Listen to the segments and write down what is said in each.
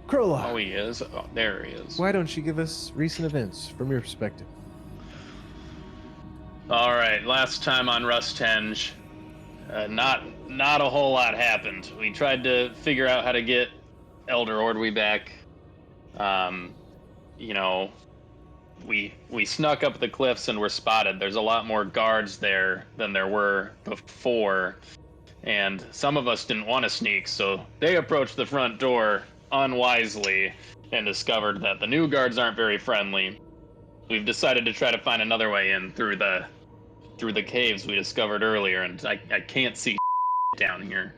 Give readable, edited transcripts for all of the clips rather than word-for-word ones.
Krolok. Oh, he is. Oh, there he is. Why don't you give us recent events from your perspective? All right. Last time on Rusthenge, not a whole lot happened. We tried to figure out how to get Elder Ordwy back. You know, we snuck up the cliffs and were spotted. There's a lot more guards there than there were before, and some of us didn't want to sneak, so they approached the front door unwisely and discovered that the new guards aren't very friendly. We've decided to try to find another way in through the caves we discovered earlier, and I can't see down here.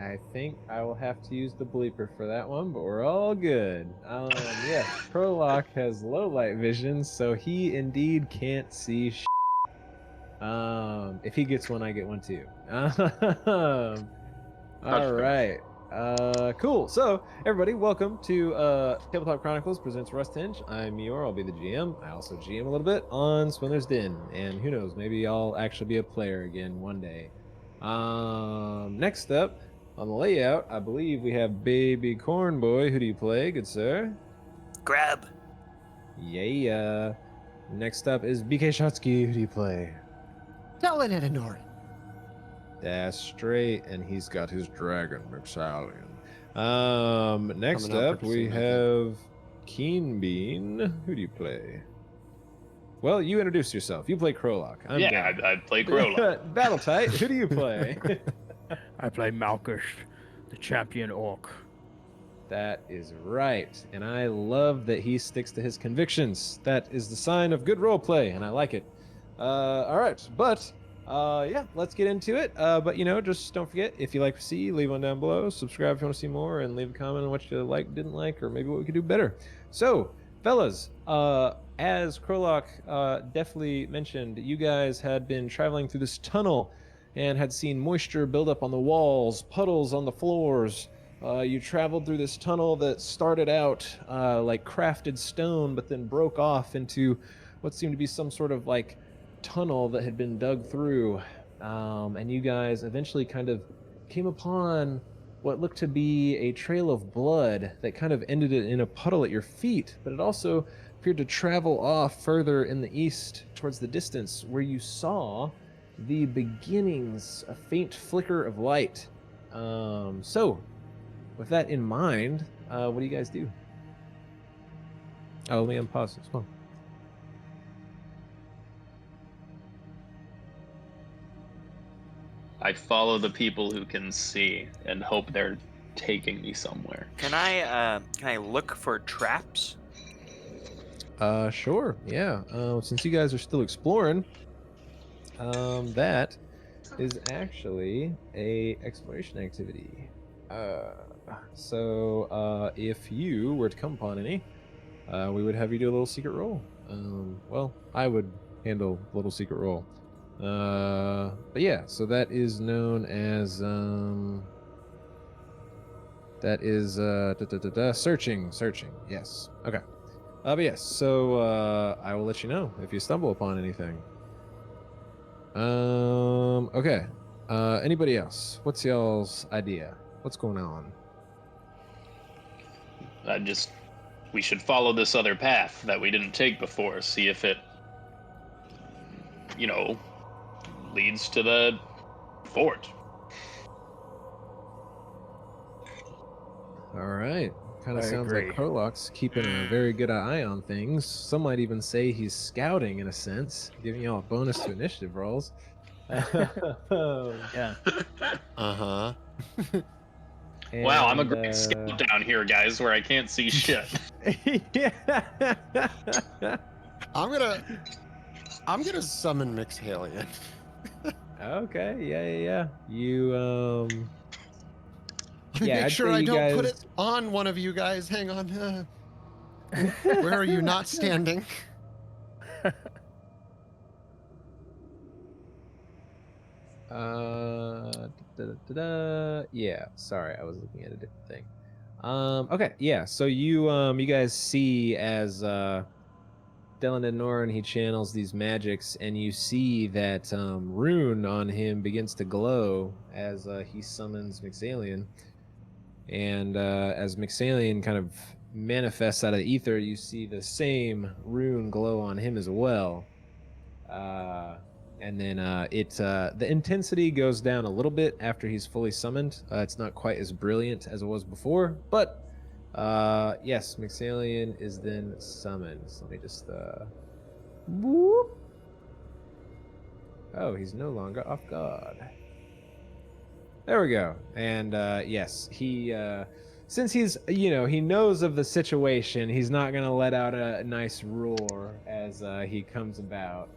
I think I will have to use the bleeper for that one, but we're all good. Yes, Krolok has low light vision, so he indeed can't see shit. If he gets one, I get one too. All right. Cool. So, everybody, welcome to Tabletop Chronicles presents Rusthenge. I'm Meyore. I'll be the GM. I also GM a little bit on Swindler's Den, and who knows, maybe I'll actually be a player again one day. Next up on the layout, I believe we have Babycornboi. Who do you play, good sir? Grab. Yeah. Next up is BKSchatzki. Who do you play? Toledo. That's straight, and he's got his dragon McSallion. Next up we have KeenBean. Who do you play? Well, you introduce yourself. You play Krolok. I play Krolok. Battletight. Who do you play? I play Malkush, the champion orc. That is right, and I love that he sticks to his convictions. That is the sign of good roleplay, and I like it. All right, but yeah, let's get into it. But just don't forget, if you like to see, leave one down below. Subscribe if you want to see more, and leave a comment on what you like, didn't like, or maybe what we could do better. So, fellas, as Krolok definitely mentioned, you guys had been traveling through this tunnel and had seen moisture build up on the walls, puddles on the floors. You traveled through this tunnel that started out like crafted stone, but then broke off into what seemed to be some sort of like tunnel that had been dug through. And you guys eventually kind of came upon what looked to be a trail of blood that kind of ended in a puddle at your feet, but it also appeared to travel off further in the east towards the distance, where you saw the beginnings, a faint flicker of light. So, with that in mind, what do you guys do? Oh, let me unpause as well. I follow the people who can see and hope they're taking me somewhere. Can I look for traps? Sure, yeah. Since you guys are still exploring, that is actually a exploration activity. So if you were to come upon any, we would have you do a little secret roll. Well, I would handle a little secret roll. But yeah, so that is known as searching. Yes. Okay. But yes, so I will let you know if you stumble upon anything. Okay. Anybody else? What's y'all's idea? What's going on? We should follow this other path that we didn't take before, see if it, leads to the fort. All right. Kind of sounds agree. like Krolok's keeping a very good eye on things. Some might even say he's scouting in a sense, giving y'all a bonus to initiative rolls. Yeah. Uh-huh. Wow, I'm a great scout down here, guys, where I can't see shit. Yeah. I'm gonna summon Mixhalion. Okay. Yeah. You yeah, Make I'd sure say I you don't put guys- it on one of you guys. Hang on. Where are you not standing? Yeah, sorry, I was looking at a different thing. Okay, yeah, so you guys see as Dylan and Noran, he channels these magics, and you see that rune on him begins to glow as he summons Mixhalion. And as Mixalian kind of manifests out of the ether, you see the same rune glow on him as well. And then the intensity goes down a little bit after he's fully summoned. It's not quite as brilliant as it was before, but yes, Mixalian is then summoned. So let me just whoop. Oh, he's no longer off guard. There we go. And yes, he since he's he knows of the situation, he's not gonna let out a nice roar as he comes about.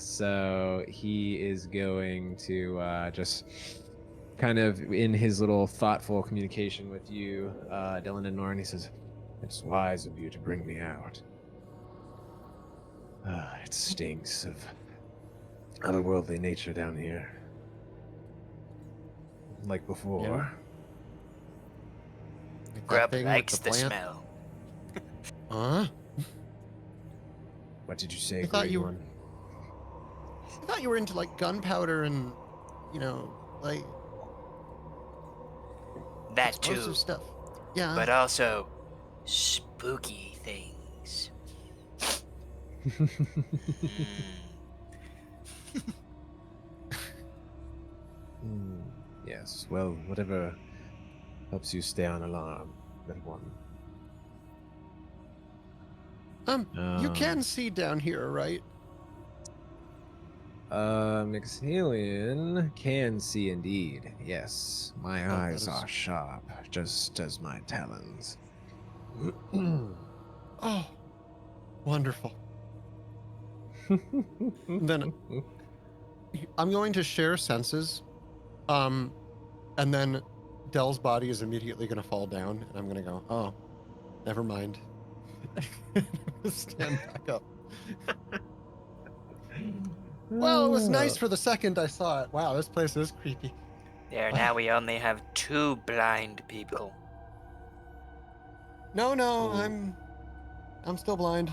So he is going to just kind of in his little thoughtful communication with you, Dylan and Norn, he says, "It's wise of you to bring me out. It stinks of otherworldly nature down here. Like before." Yeah. Like that Grub thing with likes the the plant? smell. Huh? What did you say, I thought Green you- One? I thought you were into like gunpowder and, like That explosive too, stuff. Yeah. but also spooky things. Yes, well, whatever helps you stay on alarm, little one. You can see down here, right? Mixalian can see indeed. Yes, my Oh, that eyes is- are sharp, just as my talons. Oh, wonderful. Then I'm going to share senses. And then Dell's body is immediately going to fall down, and I'm going to go, oh, never mind. Stand back up. Well, it was nice for the second I saw it. Wow, this place is creepy. There, now we only have 2 blind people. No, I'm still blind.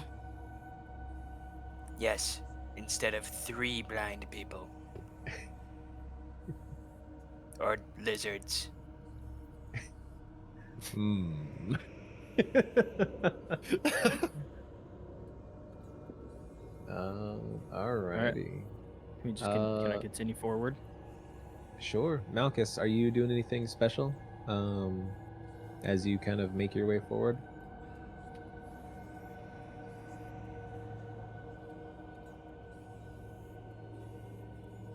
Yes, instead of 3 blind people. Or lizards. Hmm. Alrighty. Can I continue forward? Sure. Malchus, are you doing anything special as you kind of make your way forward?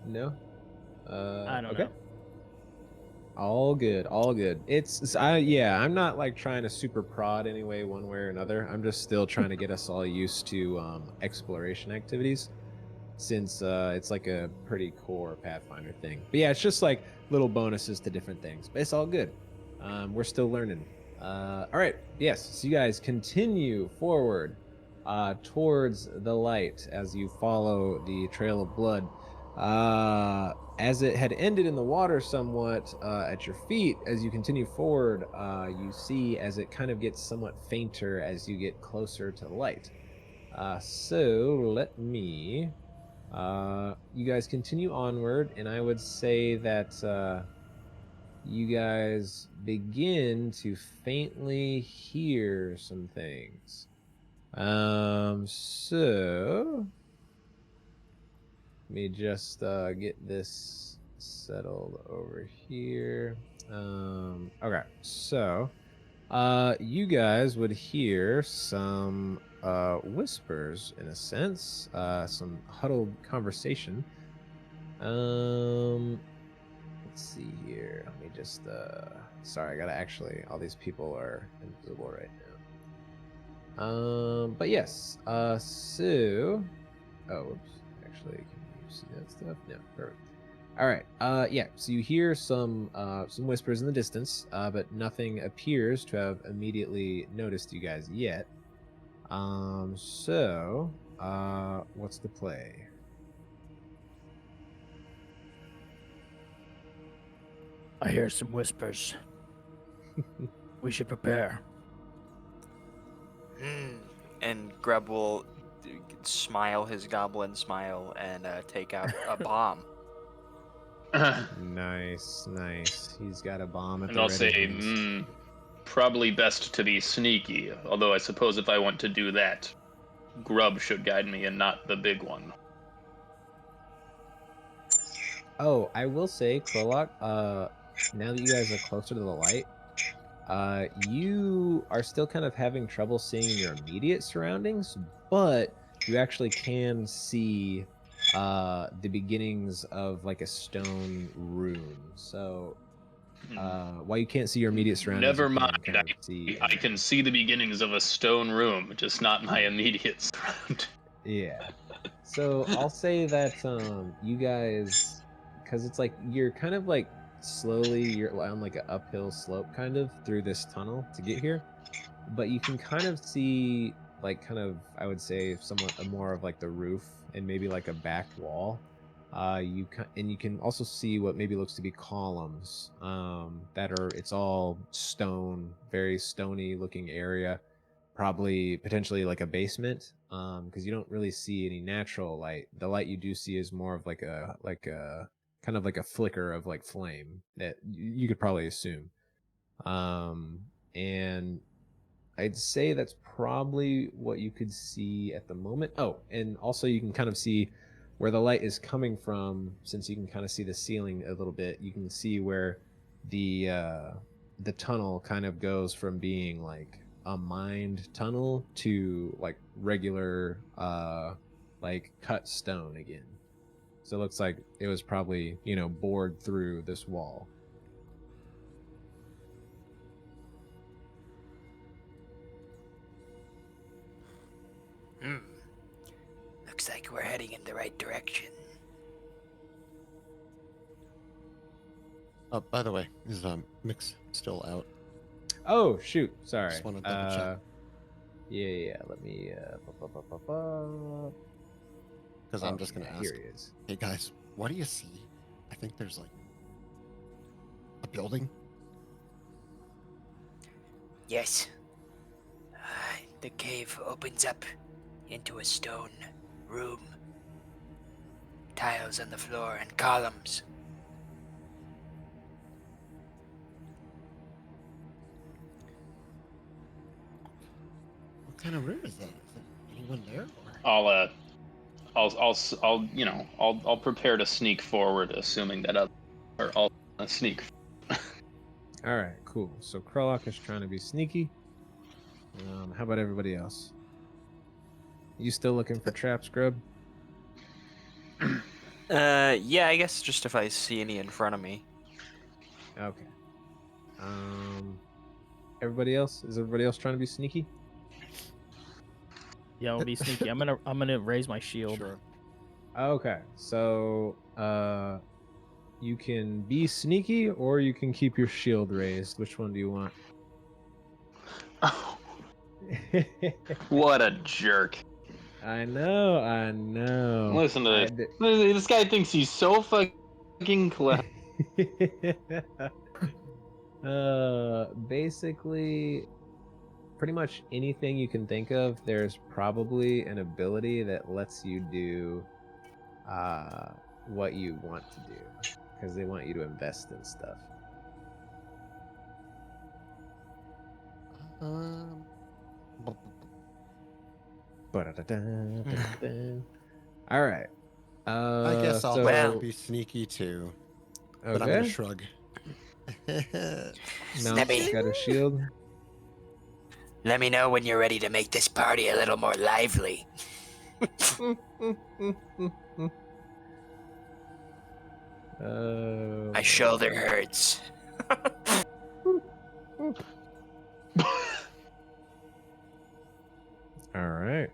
No? I don't okay. know. All good, all good. I'm not like trying to super prod anyway, one way or another. I'm just still trying to get us all used to exploration activities, since it's like a pretty core Pathfinder thing. But yeah, it's just like little bonuses to different things. But it's all good. We're still learning. All right, yes. So you guys continue forward towards the light as you follow the trail of blood. As it had ended in the water somewhat at your feet, as you continue forward, you see as it kind of gets somewhat fainter as you get closer to the light. So let me. You guys continue onward, and I would say that you guys begin to faintly hear some things. So let me just get this settled over here. Okay, so you guys would hear some whispers in a sense, some huddled conversation. Let's see here. Let me just sorry, I gotta actually, all these people are invisible right now. But yes, so oh whoops. Actually, can you see that stuff? No, perfect. All right. Yeah. So you hear some whispers in the distance, but nothing appears to have immediately noticed you guys yet. So, what's the play? I hear some whispers. We should prepare. And Grub will smile his goblin smile and take out a bomb. Nice, nice. He's got a bomb at And the I'll ready. say, probably best to be sneaky. Although I suppose if I want to do that, Grub should guide me and not the big one. Oh, I will say, Krolok, now that you guys are closer to the light, you are still kind of having trouble seeing your immediate surroundings, but you actually can see the beginnings of like a stone room. So while you can't see your immediate surroundings, Never you mind. can kind of see. I can see the beginnings of a stone room, just not my immediate surround. Yeah. So I'll say that you guys, because it's like you're kind of like slowly, you're on like an uphill slope kind of through this tunnel to get here, but you can kind of see like kind of, I would say somewhat more of like the roof and maybe like a back wall. And you can also see what maybe looks to be columns that are, it's all stone, very stony looking area, probably potentially like a basement, because you don't really see any natural light. The light you do see is more of like a kind of like a flicker of like flame that you could probably assume. And I'd say that's probably what you could see at the moment. Oh, and also you can kind of see where the light is coming from, since you can kind of see the ceiling a little bit. You can see where the tunnel kind of goes from being like a mined tunnel to like regular like cut stone again. So it looks like it was probably, bored through this wall. Hmm. Looks like we're heading in the right direction. Oh, by the way, is Mix still out? Oh shoot, sorry. Just want to double check. Yeah. Let me. Because I'm just gonna ask. Here he is. Hey guys, what do you see? I think there's like a building. Yes. The cave opens up into a stone room. Tiles on the floor and columns. What kind of room is that? Is there anyone there? Or... I'll prepare to sneak forward, assuming that others are all sneak. All right, cool. So Krolok is trying to be sneaky. How about everybody else? You still looking for traps, Grub? Yeah, I guess just if I see any in front of me. Okay. Everybody else? Is everybody else trying to be sneaky? Yeah, I'll be sneaky. I'm gonna raise my shield. Sure. Okay. So you can be sneaky or you can keep your shield raised. Which one do you want? What a jerk! I know. Listen to this. This guy thinks he's so fucking clever. Basically, pretty much anything you can think of, there's probably an ability that lets you do what you want to do, because they want you to invest in stuff. All right. I guess I'll so, be sneaky too. okay. But I'm gonna shrug. No, Let me- he's got a shield. Let me know when you're ready to make this party a little more lively. My shoulder hurts. All right.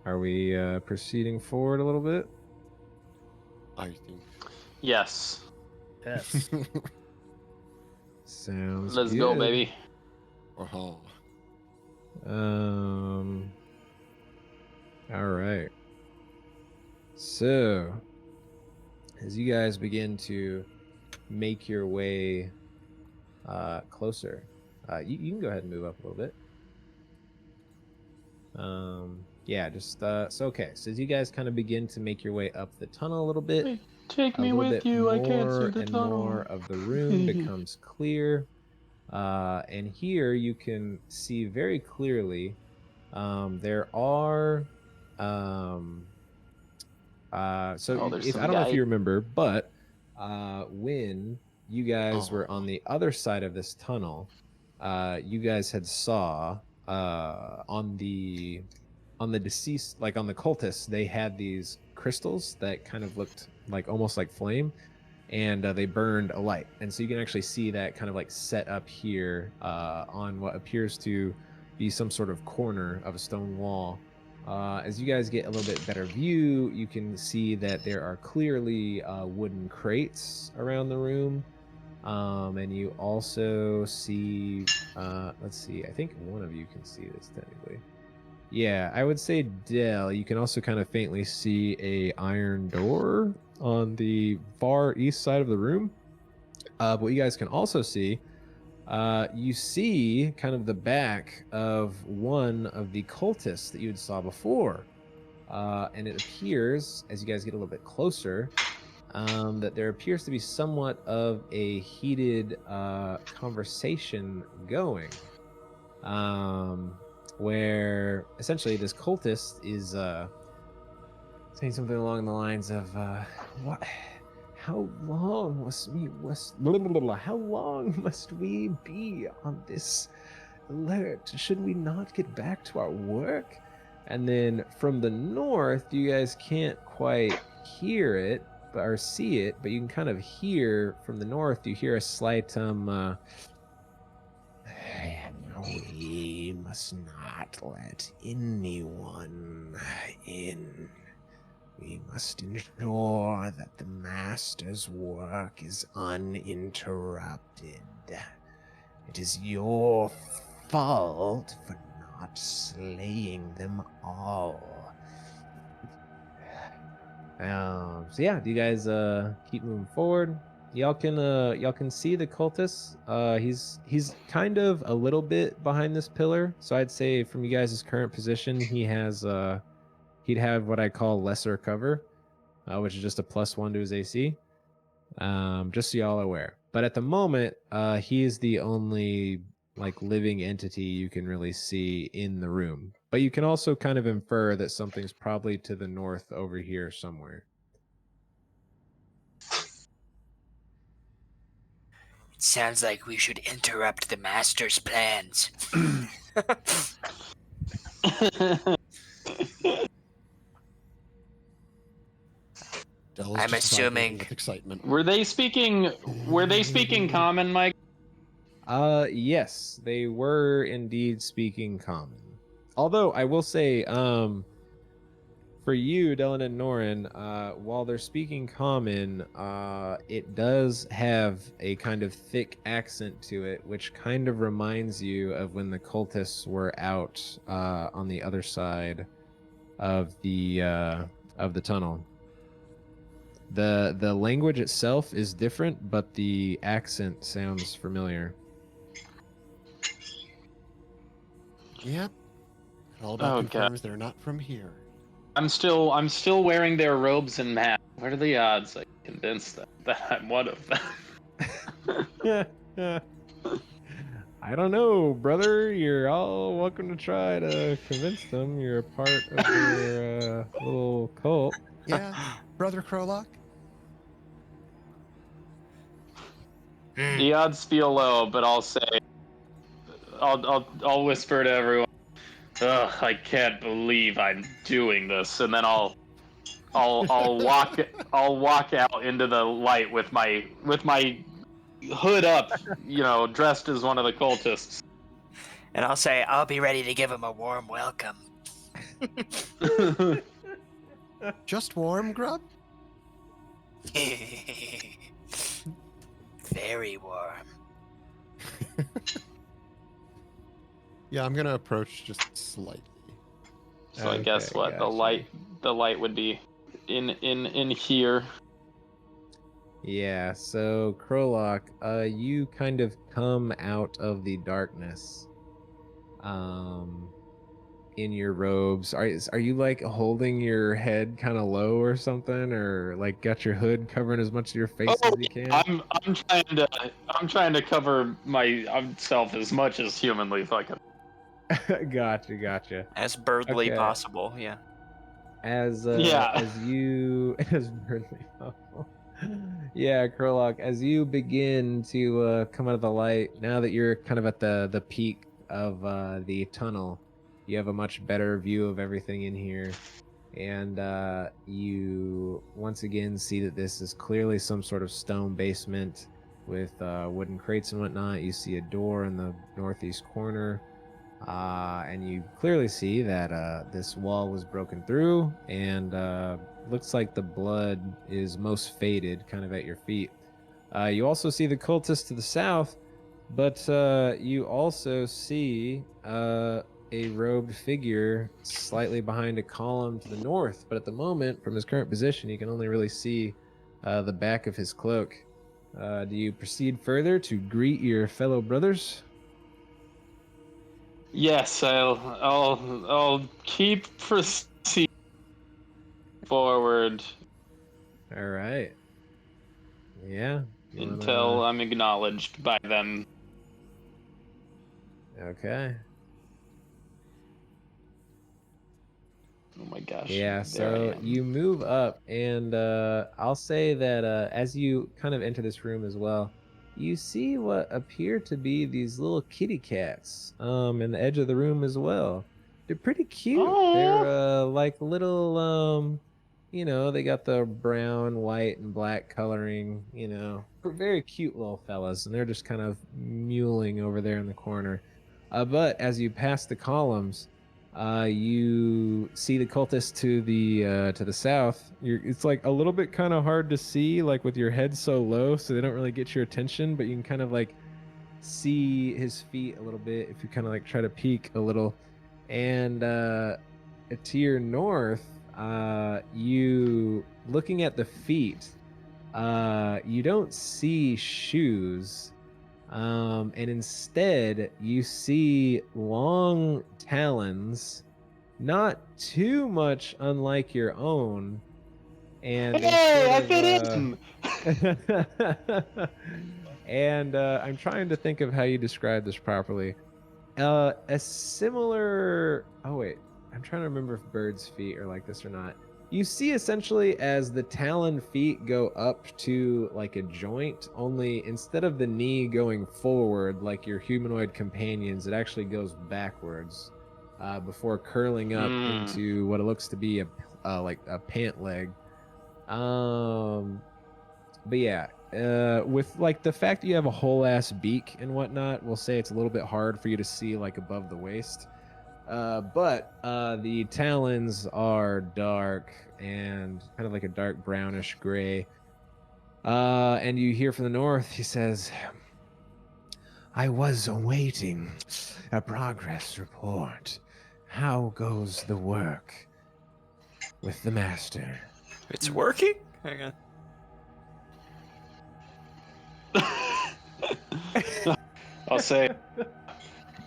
Are we proceeding forward a little bit? I think. Yes. Yes. Sounds Let's good. go, baby. Oh. All right. So, as you guys begin to make your way closer, you can go ahead and move up a little bit. Yeah, just so okay. So as you guys kind of begin to make your way up the tunnel a little bit, Wait, take a me little with bit you. I can't see more the and tunnel. more of the room becomes clear. And here you can see very clearly there are so Oh, there's if some I don't know if guy. you remember, but when you guys were Oh. on the other side of this tunnel, you guys had saw on the deceased, like on the cultists, they had these crystals that kind of looked like almost like flame, and they burned a light. And so you can actually see that kind of like set up here on what appears to be some sort of corner of a stone wall. As you guys get a little bit better view, you can see that there are clearly wooden crates around the room. And you also see, let's see, I think one of you can see this technically. Yeah, I would say Dell. You can also kind of faintly see a iron door on the far east side of the room. But what you guys can also see, you see kind of the back of one of the cultists that you had saw before. And it appears, as you guys get a little bit closer, that there appears to be somewhat of a heated conversation going. Where essentially this cultist is saying something along the lines of what how long how long must we be on this alert? Should we not get back to our work? And then from the north, you guys can't quite hear it or see it, but you can kind of hear from the north, you hear a slight we must not let anyone in. We must ensure that the master's work is uninterrupted. It is your fault for not slaying them all. So yeah, do you guys keep moving forward? Y'all can see the cultist. He's kind of a little bit behind this pillar. So I'd say from you guys' current position, he'd have what I call lesser cover, which is just a +1 to his AC. Just so y'all are aware. But at the moment, he is the only like living entity you can really see in the room. But you can also kind of infer that something's probably to the north over here somewhere. It sounds like we should interrupt the master's plans. Dell's I'm just assuming- vibrating with excitement. Were they speaking common, Mike? Yes, they were indeed speaking common. Although I will say, for you, Dylan and Norin, while they're speaking common, it does have a kind of thick accent to it, which kind of reminds you of when the cultists were out on the other side of the tunnel. The language itself is different, but the accent sounds familiar. Yep. All about Oh, confirms they're not from here. I'm still wearing their robes and masks. What are the odds I convinced them that I'm one of them? I don't know, brother. You're all welcome to try to convince them you're a part of their little cult. Yeah, Brother Krolok? The odds feel low, but I'll say, I'll whisper to everyone. Ugh, I can't believe I'm doing this, and then I'll walk out into the light with my hood up, dressed as one of the cultists. And I'll say, I'll be ready to give him a warm welcome. Just warm, Grub? Very warm. Yeah, I'm gonna approach just slightly. So I guess Okay, what gotcha. the light would be in here. Yeah, so Krolok, you kind of come out of the darkness. in your robes. Are you like holding your head kind of low or something, or like got your hood covering as much of your face as you can? I'm trying to cover myself as much as humanly fucking. Gotcha. As birdly Okay. possible, yeah. As Yeah. you as Burnley. Yeah, Kurlock, as you begin to come out of the light, now that you're kind of at the peak of the tunnel, you have a much better view of everything in here, and you once again see that this is clearly some sort of stone basement with wooden crates and whatnot. You see a door in the northeast corner. And you clearly see that this wall was broken through, and looks like the blood is most faded, kind of at your feet. You also see the cultists to the south, but you also see a robed figure slightly behind a column to the north. But at the moment, from his current position, you can only really see the back of his cloak. Do you proceed further to greet your fellow brothers? Yes, I'll keep proceeding forward All right. Yeah. You until I'm acknowledged by them. Okay. Oh my gosh. Yeah, there I so am. you move up, and I'll say that as you kind of enter this room as well, you see what appear to be these little kitty cats in the edge of the room as well. They're pretty cute. They're Oh, like little they got the brown, white, and black coloring, very cute little fellas, and they're just kind of mewling over there in the corner. But as you pass the columns, you see the cultists to the south. It's like a little bit kind of hard to see, like with your head so low, so they don't really get your attention. But you can kind of like see his feet a little bit if you kind of like try to peek a little. And to your north, you looking at the feet, you don't see shoes. And instead, you see long talons, not too much unlike your own, and they hey, I sort fit of. in. And I'm trying to think of how you describe this properly. A similar. Oh wait, I'm trying to remember if birds' feet are like this or not. You see, essentially, as the talon feet go up to like a joint, only instead of the knee going forward like your humanoid companions, it actually goes backwards before curling up into what it looks to be a like a pant leg. But yeah, with like the fact that you have a whole ass beak and whatnot, we'll say it's a little bit hard for you to see like above the waist. But the talons are dark and kind of like a dark brownish gray. And you hear from the north, he says, I was awaiting a progress report. How goes the work with the master? It's working? Hang on. I'll say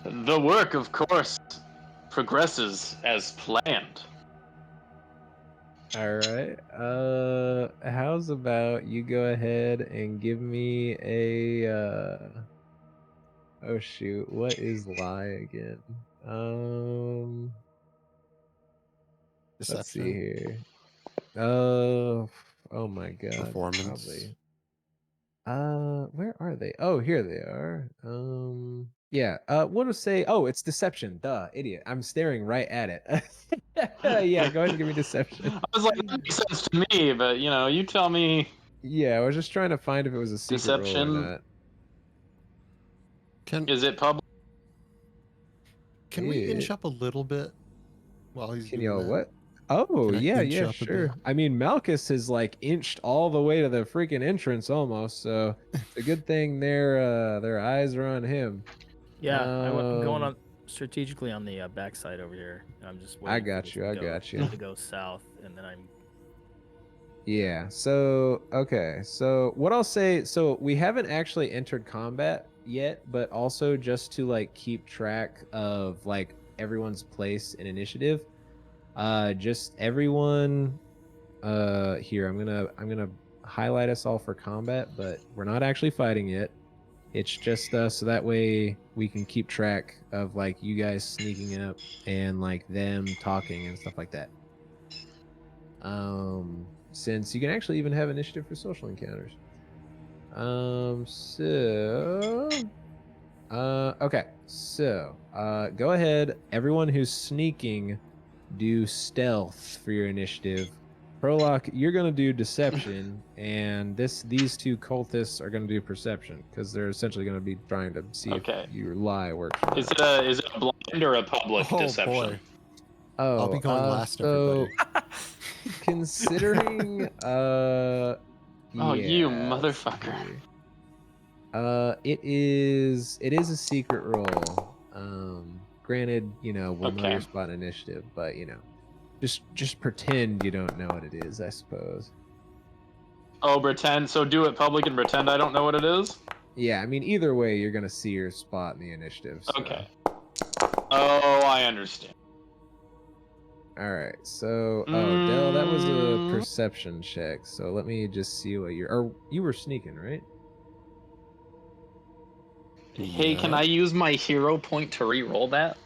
the work, of course, progresses as planned. All right. How's about you go ahead and give me a oh shoot, what is lie again? Let's see Deception, here. Oh my god. performance. Probably. Where are they? Oh, here they are. Yeah. What to say? Oh, it's deception. Duh, idiot. I'm staring right at it. Yeah, go ahead and give me deception. I was like, that makes sense to me, but you tell me. Yeah, I was just trying to find if it was a secret roll or Deception. not. Can Is it public? we inch up a little bit while he's Can doing y'all that? what? Oh, Can I yeah, inch yeah, up a sure. bit? I mean, Malchus has like inched all the way to the freaking entrance almost, so it's a good thing their eyes are on him. Yeah, I'm going Um, on strategically on the backside over here. And I'm just I waiting for got this you, to I go, got you. to go south, and then I'm. Yeah. So, okay. So, what I'll say, so we haven't actually entered combat yet, but also just to like keep track of like everyone's place in initiative. Just everyone. Here I'm gonna highlight us all for combat, but we're not actually fighting yet. It's just so that way we can keep track of like you guys sneaking up and like them talking and stuff like that. Since you can actually even have initiative for social encounters. Okay. So, go ahead. Everyone who's sneaking, do stealth for your initiative. Prolock, you're gonna do deception, and these two cultists are gonna do perception because they're essentially gonna be trying to see Okay. if your lie works. Or Is not. it a blind or a public Oh deception? boy. Oh, I'll be going last, so everybody. considering, Oh, you yeah, let's see motherfucker. here. It is a secret roll. Granted, we'll know Okay. your spot in initiative, but just pretend you don't know what it is, I suppose. Oh, pretend. So do it public and pretend I don't know what it is? Yeah, I mean, either way, you're gonna see your spot in the initiative. So. Okay. Oh, I understand. All right. So, Del, that was a Mm. perception check. So let me just see what you were sneaking, right? Hey, can Yeah. I use my hero point to re-roll that?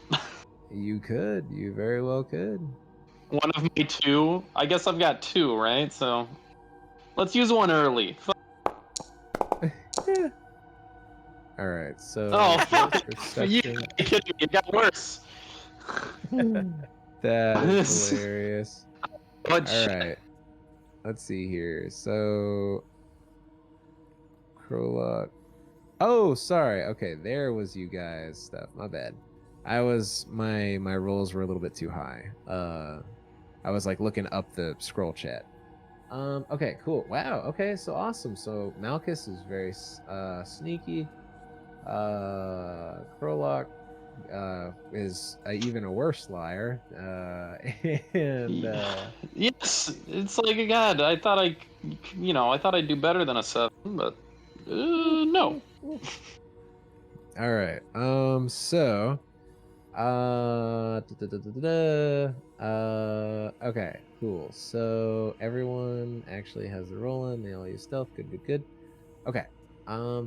You could. You very well could. One of my two? I guess I've got two, right? So let's use one early. All right. So. Oh, your fuck. You perception. kidding me? It got worse. That is This- hilarious. What All shit? right. Let's see here. So. Prologue. Oh, sorry. Okay, there was you guys stuff. My bad. My rolls were a little bit too high. I was like looking up the scroll chat. Okay, cool. Wow. Okay, so awesome. So Malchus is very sneaky. Krolok is even a worse liar. And Yes, it's like God. I thought I'd do better than a 7, but no. all right. So okay, cool. So everyone actually has the roll in. They all use stealth. Good. Okay.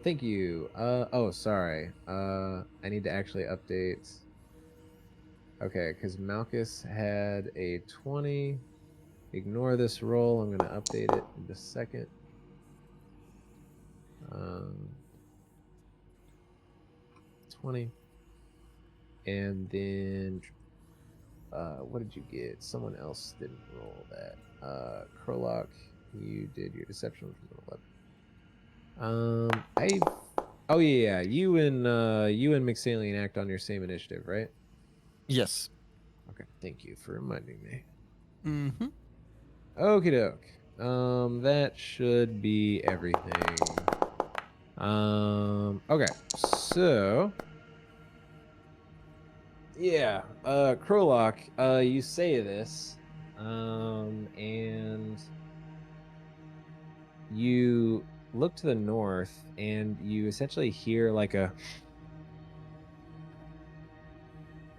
Thank you. Oh, sorry. I need to actually update. Okay, because Malchus had a 20. Ignore this roll. I'm gonna update it in just a second. 20. And then what did you get? Someone else didn't roll that. Krolok, you did your deception, which was an 11. Oh yeah, you and McSallion act on your same initiative, right? Yes. Okay, thank you for reminding me. Mm-hmm. Okie doke. That should be everything. Okay, so yeah, Krolok, you say this, and you look to the north, and you essentially hear like a.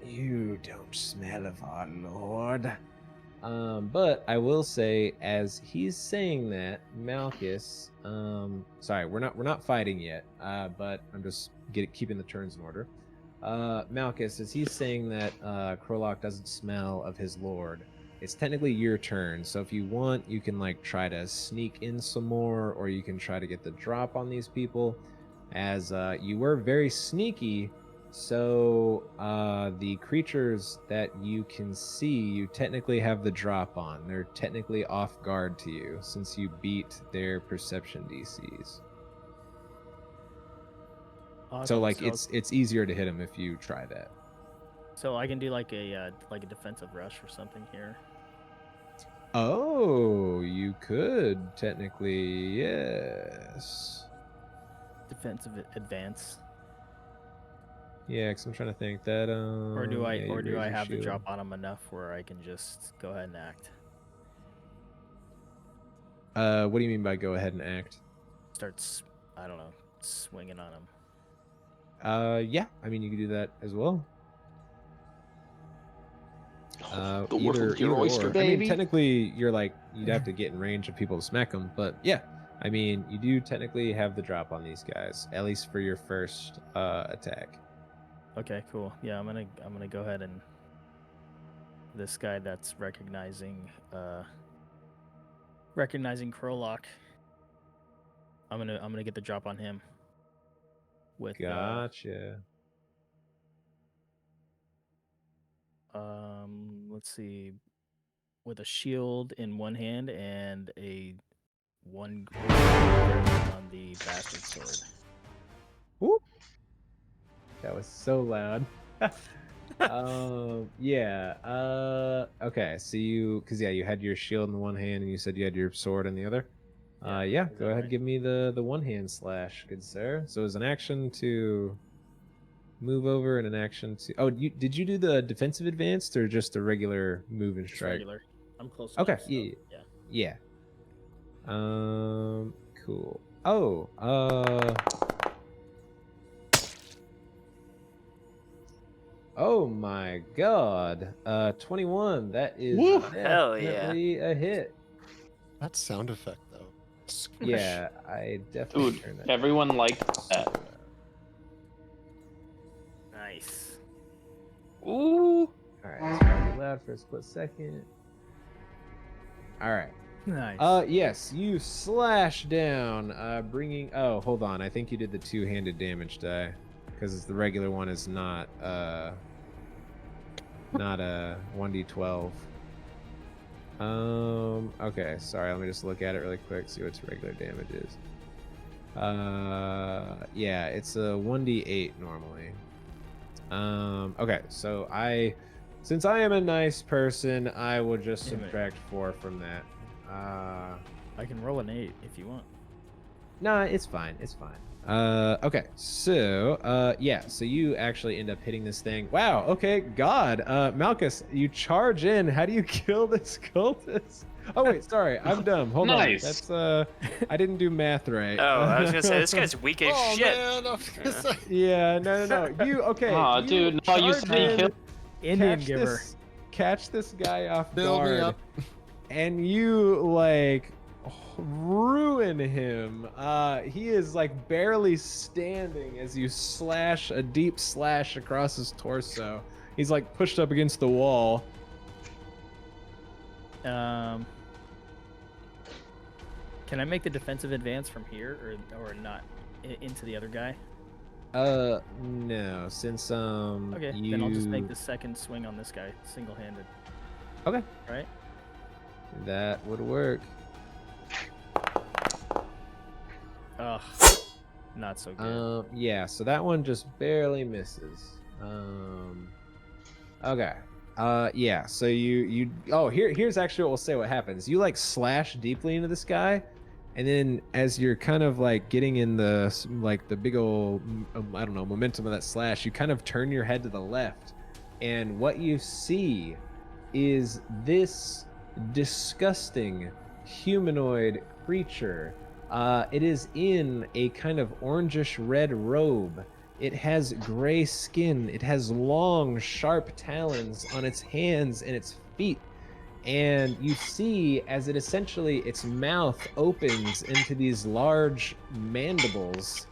You don't smell of our lord. But I will say, as he's saying that, Malchus, sorry, we're not fighting yet, but I'm just keeping the turns in order. Malchus, as he's saying that Krolok doesn't smell of his lord, it's technically your turn. So if you want, you can like try to sneak in some more, or you can try to get the drop on these people. As you were very sneaky, so the creatures that you can see, you technically have the drop on. They're technically off guard to you since you beat their perception DCs. Awesome. So like it's easier to hit them if you try that. So I can do like a defensive rush or something here. Oh, you could technically, yes. Defensive advance. Yeah, because I'm trying to think that. Or do I yeah, you do raise I your have the shield. drop on him enough where I can just go ahead and act? What do you mean by go ahead and act? I don't know, swinging on him. Yeah, I mean you could do that as well. The world, your either oyster, or. I mean, baby. technically, you're like you'd have to get in range of people to smack them, but yeah, I mean, you do technically have the drop on these guys, at least for your first attack. Okay, cool. Yeah, I'm gonna go ahead and this guy that's recognizing Krolok. I'm gonna get the drop on him. With Gotcha. let's see, with a shield in one hand and a one on the bastard sword. Whoop. That was so loud. Yeah. Okay. So you had your shield in one hand and you said you had your sword in the other. Yeah. is Go that ahead. right? Give me the one hand slash, good sir. So as an action to move over and an action to. Oh, did you do the defensive advanced or just a regular move and Just strike? regular. I'm close Okay. enough. So, Yeah. yeah. Yeah. Cool. Oh. Oh my God. 21. That is Woo! Hell yeah. definitely a hit. That sound effect, though. Yeah, I definitely Dude, turned that. everyone liked that. Nice. Ooh. All right, it's probably loud for a split second. All right. Nice. Yes, you slash down, bringing. Oh, hold on. I think you did the two-handed damage die, because the regular one is not a 1d12. Okay, sorry. Let me just look at it really quick. See what its regular damage is. Yeah, it's a 1d8 normally. Okay, so since I am a nice person, I will just Damn it. subtract 4 from that. I can roll an 8 if you want. Nah, it's fine. It's fine. Okay, so yeah, so you actually end up hitting this thing. Wow. Okay, God, Malchus, you charge in. How do you kill this cultist? Oh wait, sorry, I'm dumb. Hold Nice. on. That's I didn't do math right. Oh, I was gonna say this guy's weak as Oh shit. man, I was gonna say. Yeah, no. You okay? Aw, you dude, no, you charge said he in, killed. Indian catch giver. catch this guy off Build guard, me up. and you like ruin him. He is like barely standing as you slash a deep slash across his torso. He's like pushed up against the wall. Can I make the defensive advance from here or not into the other guy? No, since Okay, then I'll just make the second swing on this guy single-handed. Okay, Right? that would work. Ugh. Not so good. Yeah, so that one just barely misses. Okay. Yeah, so you here's actually what we'll say what happens. You like slash deeply into this guy, and then as you're kind of like getting in the big old I don't know, momentum of that slash, you kind of turn your head to the left, and what you see is this disgusting humanoid creature. It is in a kind of orangish red robe. It has gray skin. It has long, sharp talons on its hands and its feet. And you see as it essentially, its mouth opens into these large mandibles,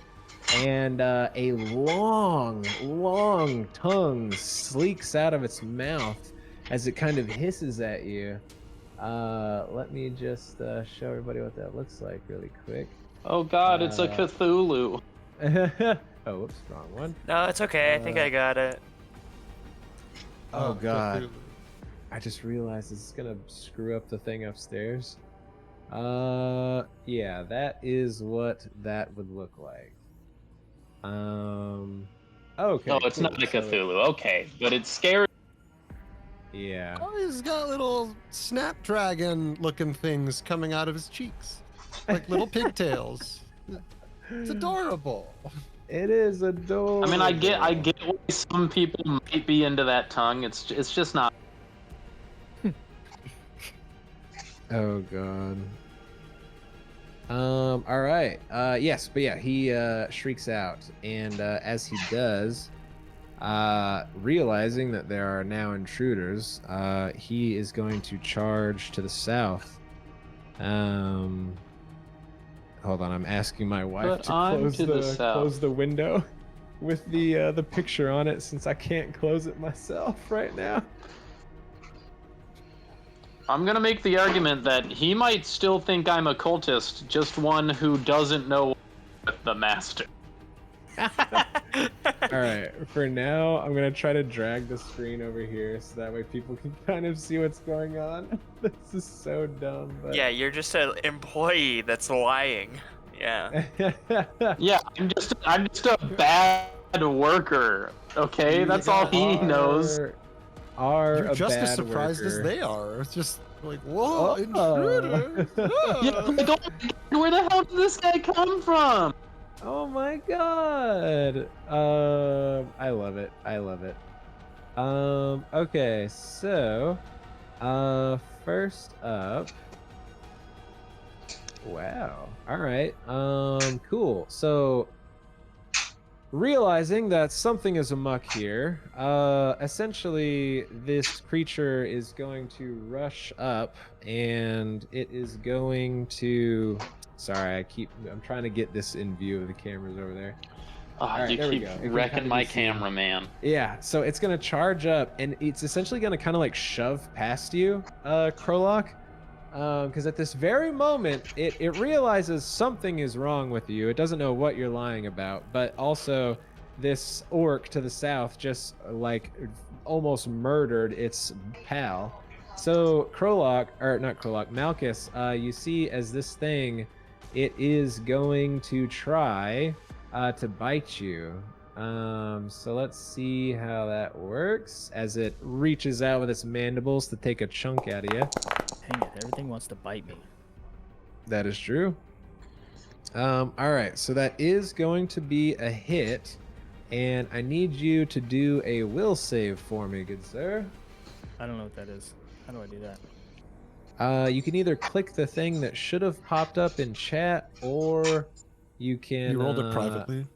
and a long, long tongue sleeks out of its mouth as it kind of hisses at you. Let me just show everybody what that looks like really quick. Oh God, it's a Cthulhu. Oh, whoops, wrong one. No, it's okay. I think I got it. Oh God, Cthulhu. I just realized this is gonna screw up the thing upstairs. Yeah, that is what that would look like. Okay. No, it's cool. not a So Cthulhu. Okay, but it's scary. yeah. Oh, he's got little snapdragon looking things coming out of his cheeks. Like little pigtails. It's adorable. It is adorable. I mean, I get why some people might be into that tongue. It's just not. Oh God. All right. Yes, but yeah, he shrieks out, and as he does, Realizing that there are now intruders, he is going to charge to the south. Hold on, I'm asking my wife But to I'm close to the south. close the window with the picture on it, since I can't close it myself right now. I'm gonna make the argument that he might still think I'm a cultist, just one who doesn't know the master. All right, for now, I'm gonna try to drag the screen over here so that way people can kind of see what's going on. This is so dumb. But... Yeah, you're just an employee that's lying. Yeah. Yeah, I'm just a bad worker. Okay, that's all he knows. Are You're a just as bad surprised as worker. they are. It's just like, whoa, Oh. intruder! Yeah, like, oh my God, where the hell did this guy come from? Oh my god. I love it. I love it. Okay, so first up. Wow. All right. Cool. So realizing that something is amok here, essentially this creature is going to rush up and it is going to sorry, I'm trying to get this in view of the cameras over there. Oh, All right, you there we keep go. It can wrecking kinda my be seen. cameraman. Yeah, so it's gonna charge up and it's essentially gonna kind of like shove past you, Krolok. Because at this very moment, it realizes something is wrong with you. It doesn't know what you're lying about, but also this orc to the south just like almost murdered its pal. So Krolok, or not Krolok, Malchus, you see as this thing, it is going to try to bite you. So let's see how that works as it reaches out with its mandibles to take a chunk out of you. Dang it, everything wants to bite me. That is true. All right, so that is going to be a hit, and I need you to do a will save for me, good sir. I don't know what that is. How do I do that? You can either click the thing that should have popped up in chat, or you can. You rolled it privately.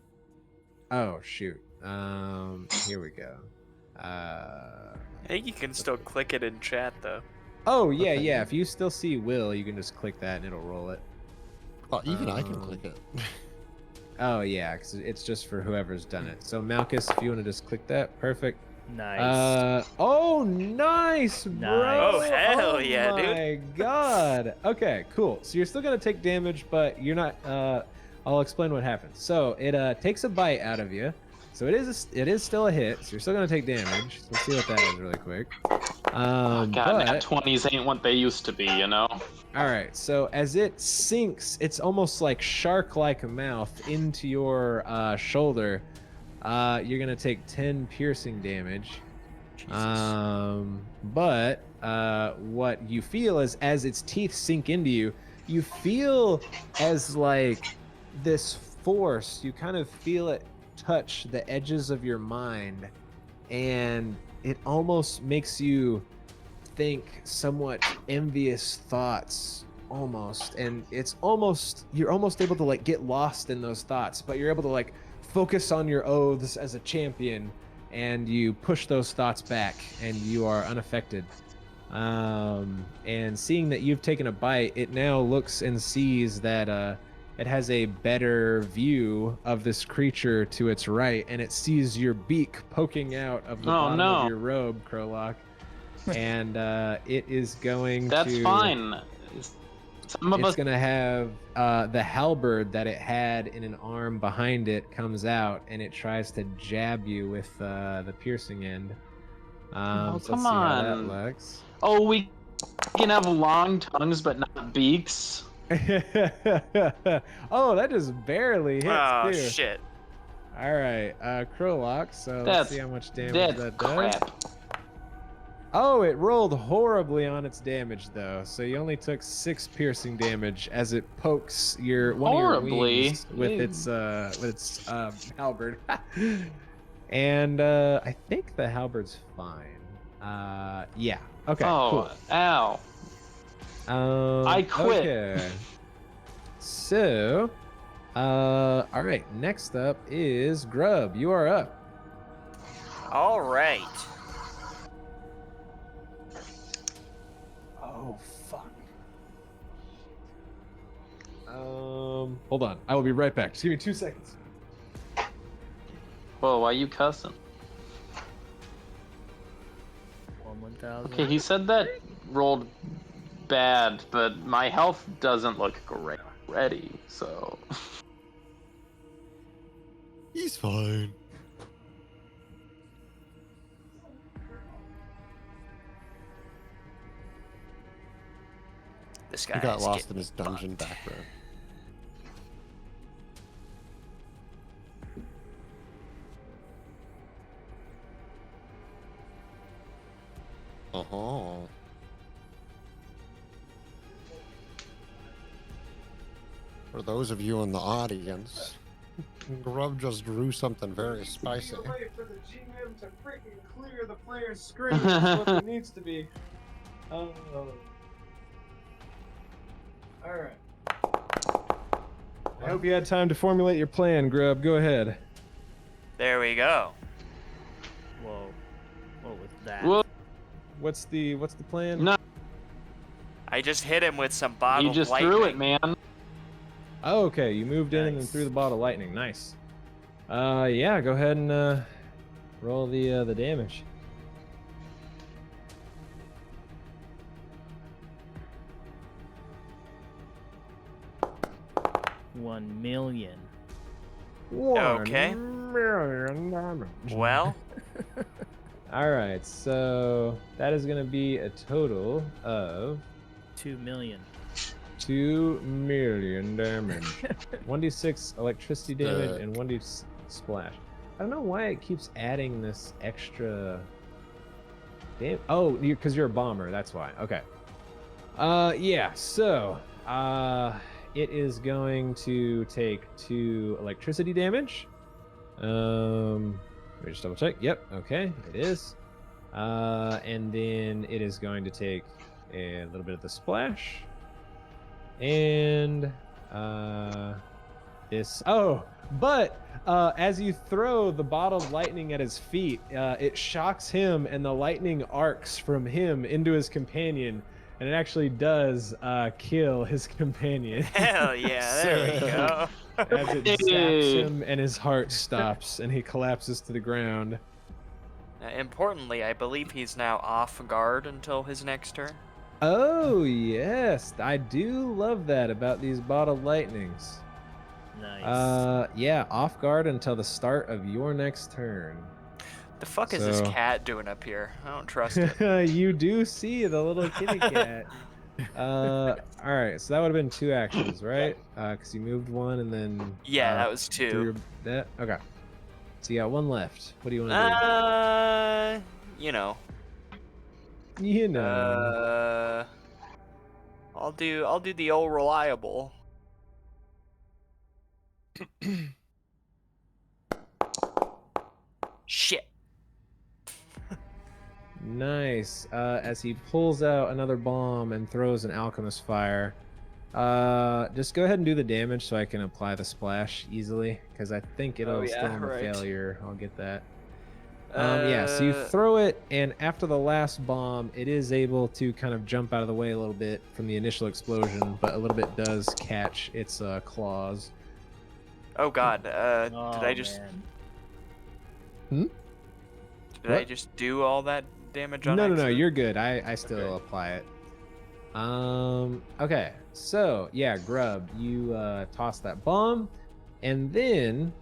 Oh shoot. Here we go. I think you can still click it in chat though. Oh yeah, Okay. yeah. If you still see will, you can just click that and it'll roll it. Oh, even I can click it. Oh yeah, because it's just for whoever's done it. So Malchus, if you want to just click that, perfect. Nice. Oh, nice, bro. Nice. Oh, hell yeah, Oh dude. my god. Okay, cool. So you're still gonna take damage, but you're not. I'll explain what happens. So it takes a bite out of you. So it is still a hit. So you're still gonna take damage. So let's see what that is really quick. God, nat 20s ain't what they used to be, you know? All right, so as it sinks, it's almost like shark-like mouth into your shoulder. You're gonna take 10 piercing damage. But what you feel is as its teeth sink into you, you feel as like this force. You kind of feel it touch the edges of your mind, and it almost makes you think somewhat envious thoughts almost, and you're almost able to like get lost in those thoughts, but you're able to like focus on your oaths as a champion, and you push those thoughts back and you are unaffected. And seeing that you've taken a bite, it now looks and sees that it has a better view of this creature to its right, and it sees your beak poking out of the bottom of your robe, Krolok. And it is going That's to... fine. It's going to have the halberd that it had in an arm behind it comes out, and it tries to jab you with the piercing end. So let's come see how that on. looks. Oh, we can have long tongues but not beaks? Oh, that just barely hits, Oh too. shit. All right, Krolok, so let's see how much damage That's that does. crap. Oh, it rolled horribly on its damage, though. So you only took 6 piercing damage as it pokes one of your wings with its halberd. And I think the halberd's fine. Yeah. Okay. Oh, Cool. ow. I quit. Okay. So, all right. Next up is Grub. You are up. All right. Oh fuck. Hold on. I will be right back. Just give me 2 seconds. Whoa, why you cussing? 1,000. Okay, he said that rolled bad, but my health doesn't look great already, so. He's fine. This He guy got lost in his dungeon background. Uh-huh. For those of you in the audience, Grub just drew something very spicy. Wait for the GM to freaking clear the player's screen. That's what it needs to be. All right. I hope you had time to formulate your plan, Grub. Go ahead. There we go. Whoa. What was that? Whoa, What's the plan? no, I just hit him with some you bottled just lightning. threw it, man. Oh, okay. You moved in and then Nice. threw the ball of lightning. Nice. Yeah. Go ahead and roll the damage. $1 million. Okay. $1 million damage. Well, All right. So that is going to be a total of 2 million. 2 million damage. 1d6 electricity damage and 1d splash. I don't know why it keeps adding this extra. Damn. Oh, because you're a bomber. That's why. Okay. Yeah. So, it is going to take 2 electricity damage. Let me just double check. Yep. Okay. It is. And then it is going to take a little bit of the splash. And this. Oh, but as you throw the bottled lightning at his feet, it shocks him, and the lightning arcs from him into his companion, and it actually does kill his companion. hell yeah, there we go. As it zaps him, and his heart stops, and he collapses to the ground. Importantly, I believe he's now off guard until his next turn. Oh yes, I do love that about these bottled lightnings. Nice. Yeah, off guard until the start of your next turn. The fuck is this So- cat doing up here? I don't trust it. You do see the little kitty cat. All right, so that would have been 2 actions, right? Because you moved 1 and then. Yeah, that was threw 2. That okay. So you got 1 left. What do you want to You know. do? You know. I'll do the old reliable. Shit. Nice. As he pulls out another bomb and throws an alchemist fire. Just go ahead and do the damage so I can apply the splash easily, because I think it'll yeah, still have a right. failure. I'll get that. Yeah, so you throw it, and after the last bomb, it is able to kind of jump out of the way a little bit from the initial explosion, but a little bit does catch its claws. Oh god. Did Oh, I just man. did I What? just do all that damage on No, accident? you're good. I still Okay. apply it. Okay, so yeah, Grub, you toss that bomb, and then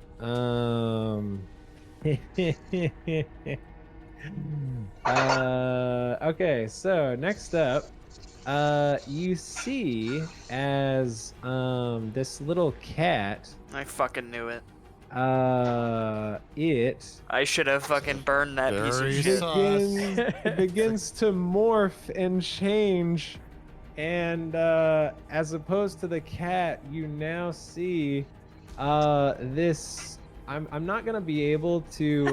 okay, so next up, you see as this little cat, I fucking knew it. it I should have fucking burned that piece of Very shit. sus. it begins to morph and change, and as opposed to the cat, you now see this. I'm not gonna be able to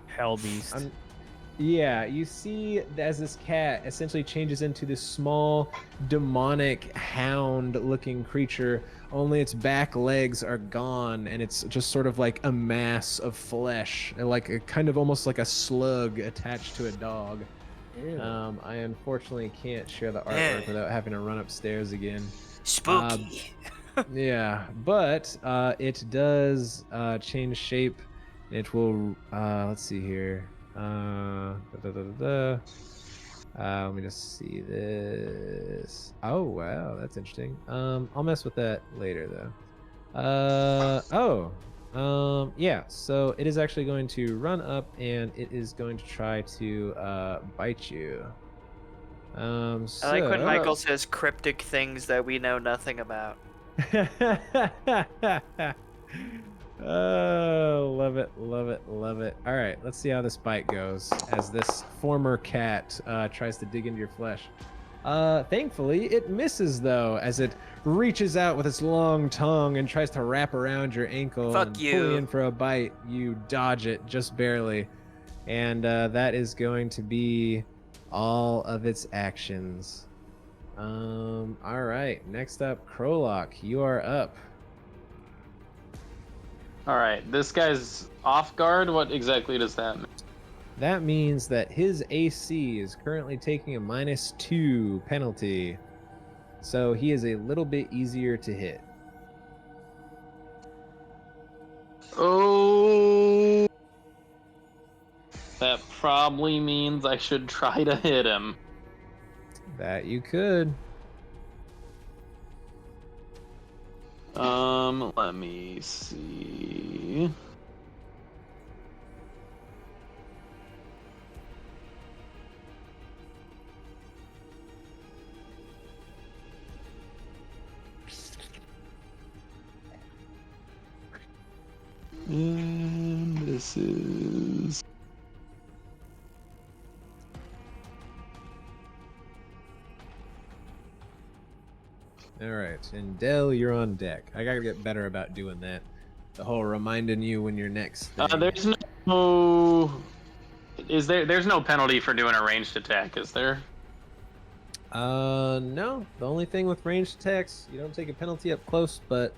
Hell beast. Yeah, you see as this cat essentially changes into this small demonic hound-looking creature, only its back legs are gone and it's just sort of like a mass of flesh, like a kind of almost like a slug attached to a dog. Ew. I unfortunately can't share the artwork without having to run upstairs again. Spooky. Yeah, but it does change shape. It will. Let's see here. Let me just see this. Oh wow, that's interesting. I'll mess with that later though. Yeah. So it is actually going to run up and it is going to try to bite you. I like when Michael says cryptic things that we know nothing about. Oh, love it, love it, love it. All right, let's see how this bite goes as this former cat tries to dig into your flesh. Thankfully, it misses though, as it reaches out with its long tongue and tries to wrap around your ankle Fuck and you. pull you in for a bite. You dodge it just barely, and that is going to be all of its actions. All right, next up, Krolok, you are up. All right, this guy's off guard. What exactly does that mean? That means that his AC is currently taking a -2 penalty, so he is a little bit easier to hit. Oh, that probably means I should try to hit him. That you could. Let me see. And this is... All right, and Dell, you're on deck. I gotta get better about doing that. The whole reminding you when you're next. There's no... There's no penalty for doing a ranged attack, is there? No. The only thing with ranged attacks, you don't take a penalty up close, but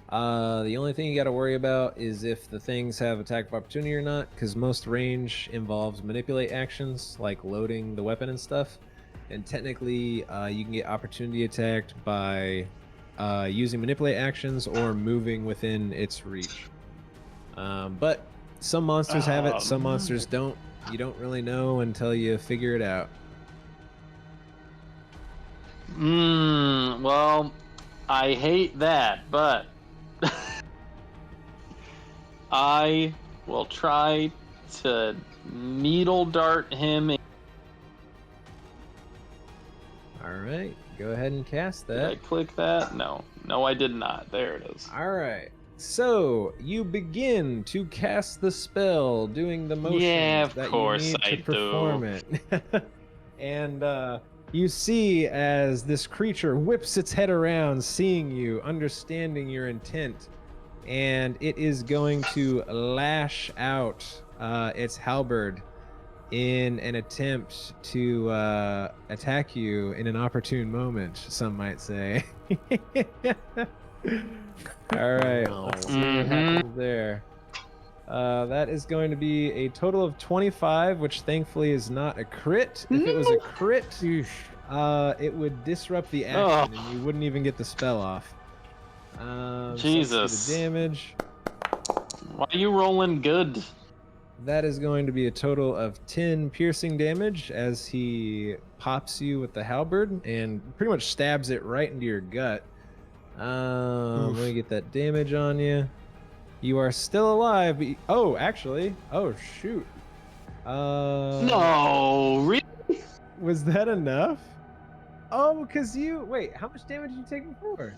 the only thing you got to worry about is if the things have attack of opportunity or not, because most range involves manipulate actions like loading the weapon and stuff. And technically, you can get opportunity attacked by using manipulate actions or moving within its reach. But some monsters have it, some monsters don't. You don't really know until you figure it out. Well, I hate that, but I will try to needle dart him. All right, go ahead and cast that. Did I click that? No, I did not. There it is. All right. So you begin to cast the spell, doing the motions that you need to perform it. And you see as this creature whips its head around, seeing you, understanding your intent, and it is going to lash out its halberd in an attempt to attack you in an opportune moment, some might say. All right, let's see what happens there. That is going to be a total of 25, which thankfully is not a crit. If it was a crit, it would disrupt the action and you wouldn't even get the spell off. Jesus. So the damage. Why are you rolling good? That is going to be a total of 10 piercing damage as he pops you with the halberd and pretty much stabs it right into your gut. Let me get that damage on you. You are still alive, but actually. Oh, shoot. No, really? Was that enough? Oh, because wait, how much damage did you take before?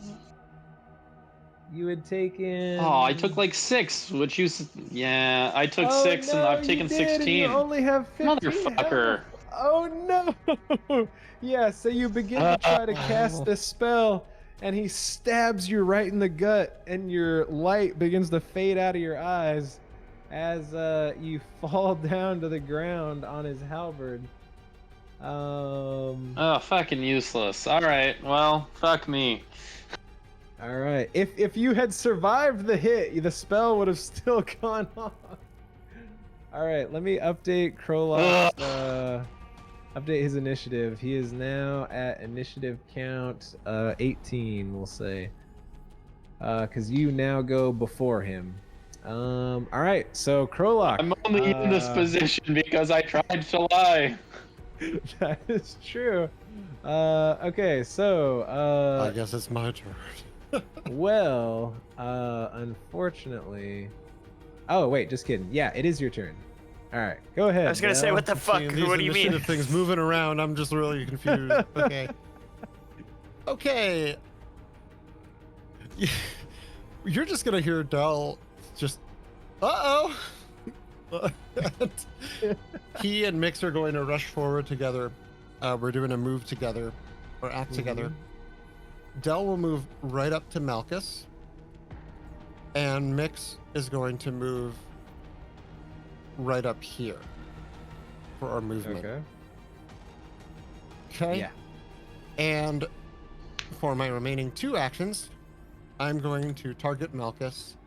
You had taken... Oh, I took like 6, which you... Yeah, I took 6 and I've taken 16. You only have 15 Motherfucker. health. Oh, no. Yeah, so you begin to try to cast this spell, and he stabs you right in the gut, and your light begins to fade out of your eyes. as you fall down to the ground on his halberd. Oh, fucking useless. All right, well, fuck me. All right. If you had survived the hit, the spell would have still gone off. All right. Let me update Krolok's, update his initiative. He is now at initiative count 18, we'll say. Because you now go before him. All right. So Krolok. I'm only in this position because I tried to lie. That is true. Okay. So I guess it's my turn. well, unfortunately. Oh wait, just kidding. Yeah, it is your turn. All right, go ahead. I was gonna say, what the fuck? Seeing these What do you mean? initiative things moving around, I'm just really confused. Okay. Okay. You're just gonna hear Del just, uh-oh. He and Mix are going to rush forward together. We're doing a move together, or act together. Del will move right up to Malchus, and Mix is going to move right up here for our movement. Okay. Okay. Yeah. And for my remaining 2 actions, I'm going to target Malchus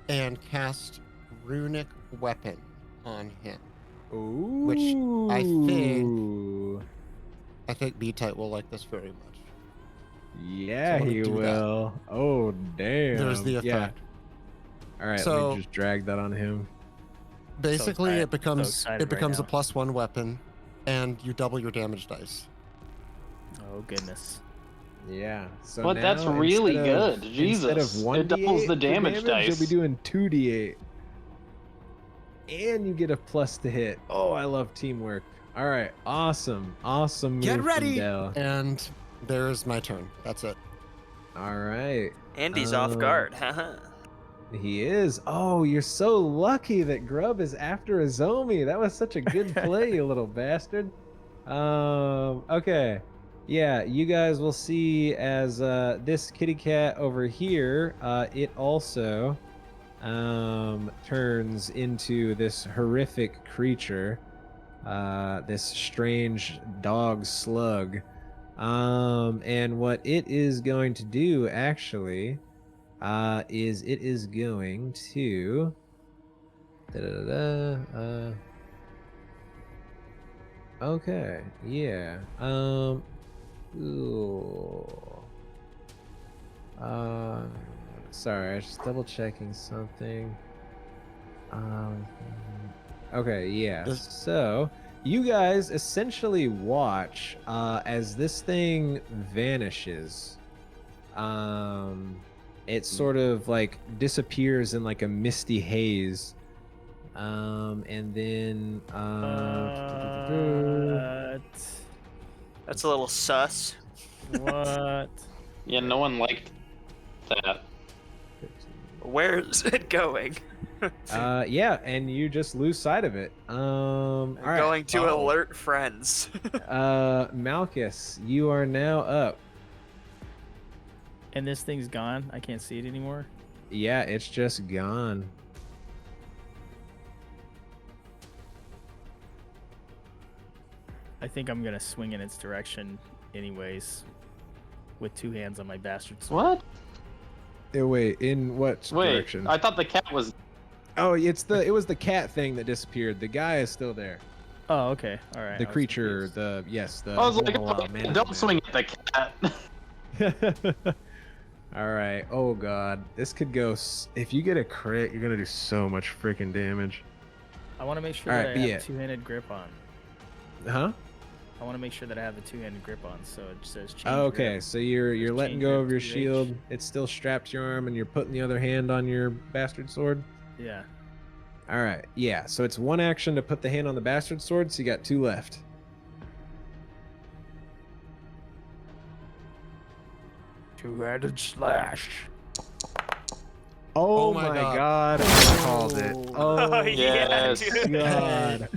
and cast Runic Weapon on him. Ooh. Which I think B-Type will like this very much. Yeah, So he do will. Oh, damn. There's the effect. Yeah. All right, let So- me just drag that on him. Basically, excited- it becomes excited it right becomes a now. +1 weapon, and you double your damage dice. Oh goodness. Yeah. So What? That's now, really instead of- good. Instead Jesus. of 1d8 It doubles the for damage dice. You'll be doing 2d8. And you get a plus to hit. Oh, I love teamwork. All right. Awesome. Awesome move Get from ready! Del. And there's my turn. That's it. All right. Andy's off guard. Haha. He is. Oh, you're so lucky that Grub is after Azomi. That was such a good play, you little bastard. Okay. Yeah, you guys will see as this kitty cat over here, it also turns into this horrific creature, this strange dog slug. And what it is going to do actually is it is going to okay, yeah. Ooh. Sorry, I was just double checking something. Okay, yeah. This- So you guys essentially watch as this thing vanishes. It sort of like disappears in like a misty haze. And then That's a little sus. What? Yeah, no one liked that. Where's it going? yeah, and you just lose sight of it. All right. Going to alert friends. Malchus, you are now up. And this thing's gone. I can't see it anymore. Yeah, it's just gone. I think I'm gonna swing in its direction, anyways, with 2 hands on my bastard sword. What? Wait, in what Wait, direction? I thought the cat was. Oh, it was the cat thing that disappeared. The guy is still there. Oh, okay, all right. The I was creature, confused. I was like, whole, oh, man- don't swing at the cat. All right. Oh god, this could go. If you get a crit, you're gonna do so much freaking damage. I want to make sure All that right, I have yeah. a 2-handed grip on. Huh? I want to make sure that I have the 2-handed grip on. So it says change. Oh, okay, grip. so you're Just letting change go grip of your 2H. shield. It's still strapped to your arm, and you're putting the other hand on your bastard sword. Yeah. All right. Yeah. So it's 1 action to put the hand on the bastard sword. So you got 2 left. Two-handed slash. Oh, my my God. god! I called it. Oh Yes. dude. god!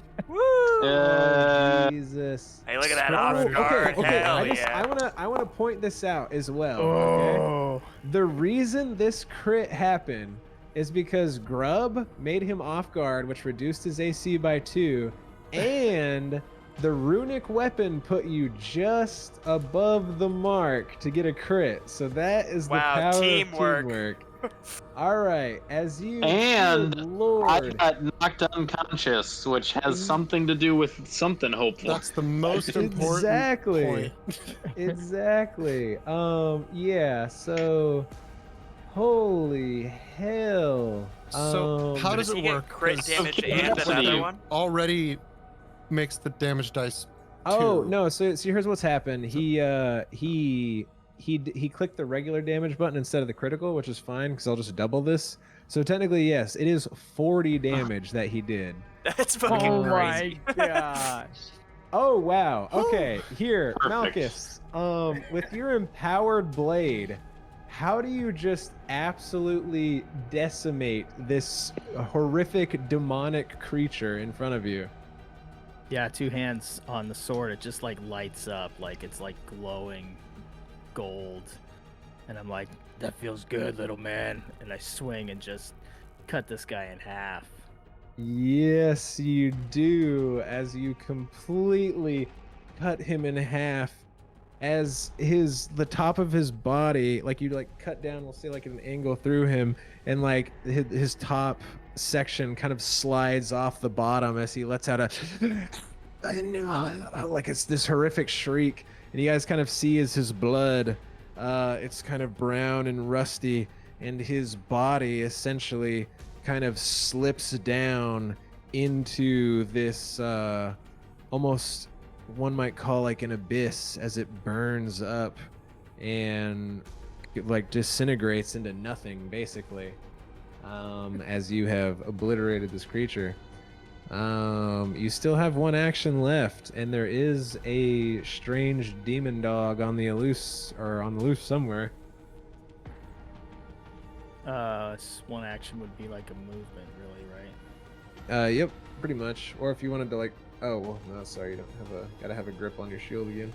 Yeah. Jesus. Hey, look at that Oh, off guard. okay. Hell I yeah. wanna point this out as well. Okay. Oh. The reason this crit happened is because Grub made him off guard, which reduced his AC by 2, and the runic weapon put you just above the mark to get a crit. So that is the power of teamwork. All right, as you And good Lord, I got knocked unconscious, which has something to do with something hopeful. That's the most important exactly. point. Exactly. Yeah. So, holy hell. So how does Does he it get work? crit 'Cause damage Okay, and that's another neat. one? already makes the damage dice. Oh 2. no! So here's what's happened. He clicked the regular damage button instead of the critical, which is fine because I'll just double this. So technically, yes, it is 40 damage that he did. That's fucking Oh crazy. my gosh. Oh wow. Okay, here, Perfect. Malchus. With your empowered blade, how do you just absolutely decimate this horrific demonic creature in front of you? Yeah, 2 hands on the sword. It just like lights up, like it's like glowing gold. And I'm like, that feels good, little man. And I swing and just cut this guy in half. Yes, you do, as you completely cut him in half, as the top of his body, like you like cut down, we'll say like at an angle through him, and like his top section kind of slides off the bottom as he lets out a like it's this horrific shriek, and you guys kind of see as his blood, it's kind of brown and rusty, and his body essentially kind of slips down into this almost one might call like an abyss as it burns up and like disintegrates into nothing basically, as you have obliterated this creature. You still have 1 action left, and there is a strange demon dog on the loose somewhere. 1 action would be like a movement, really, right? Yep, pretty much. Or if you wanted to like, oh well, no, sorry, you don't gotta have a grip on your shield again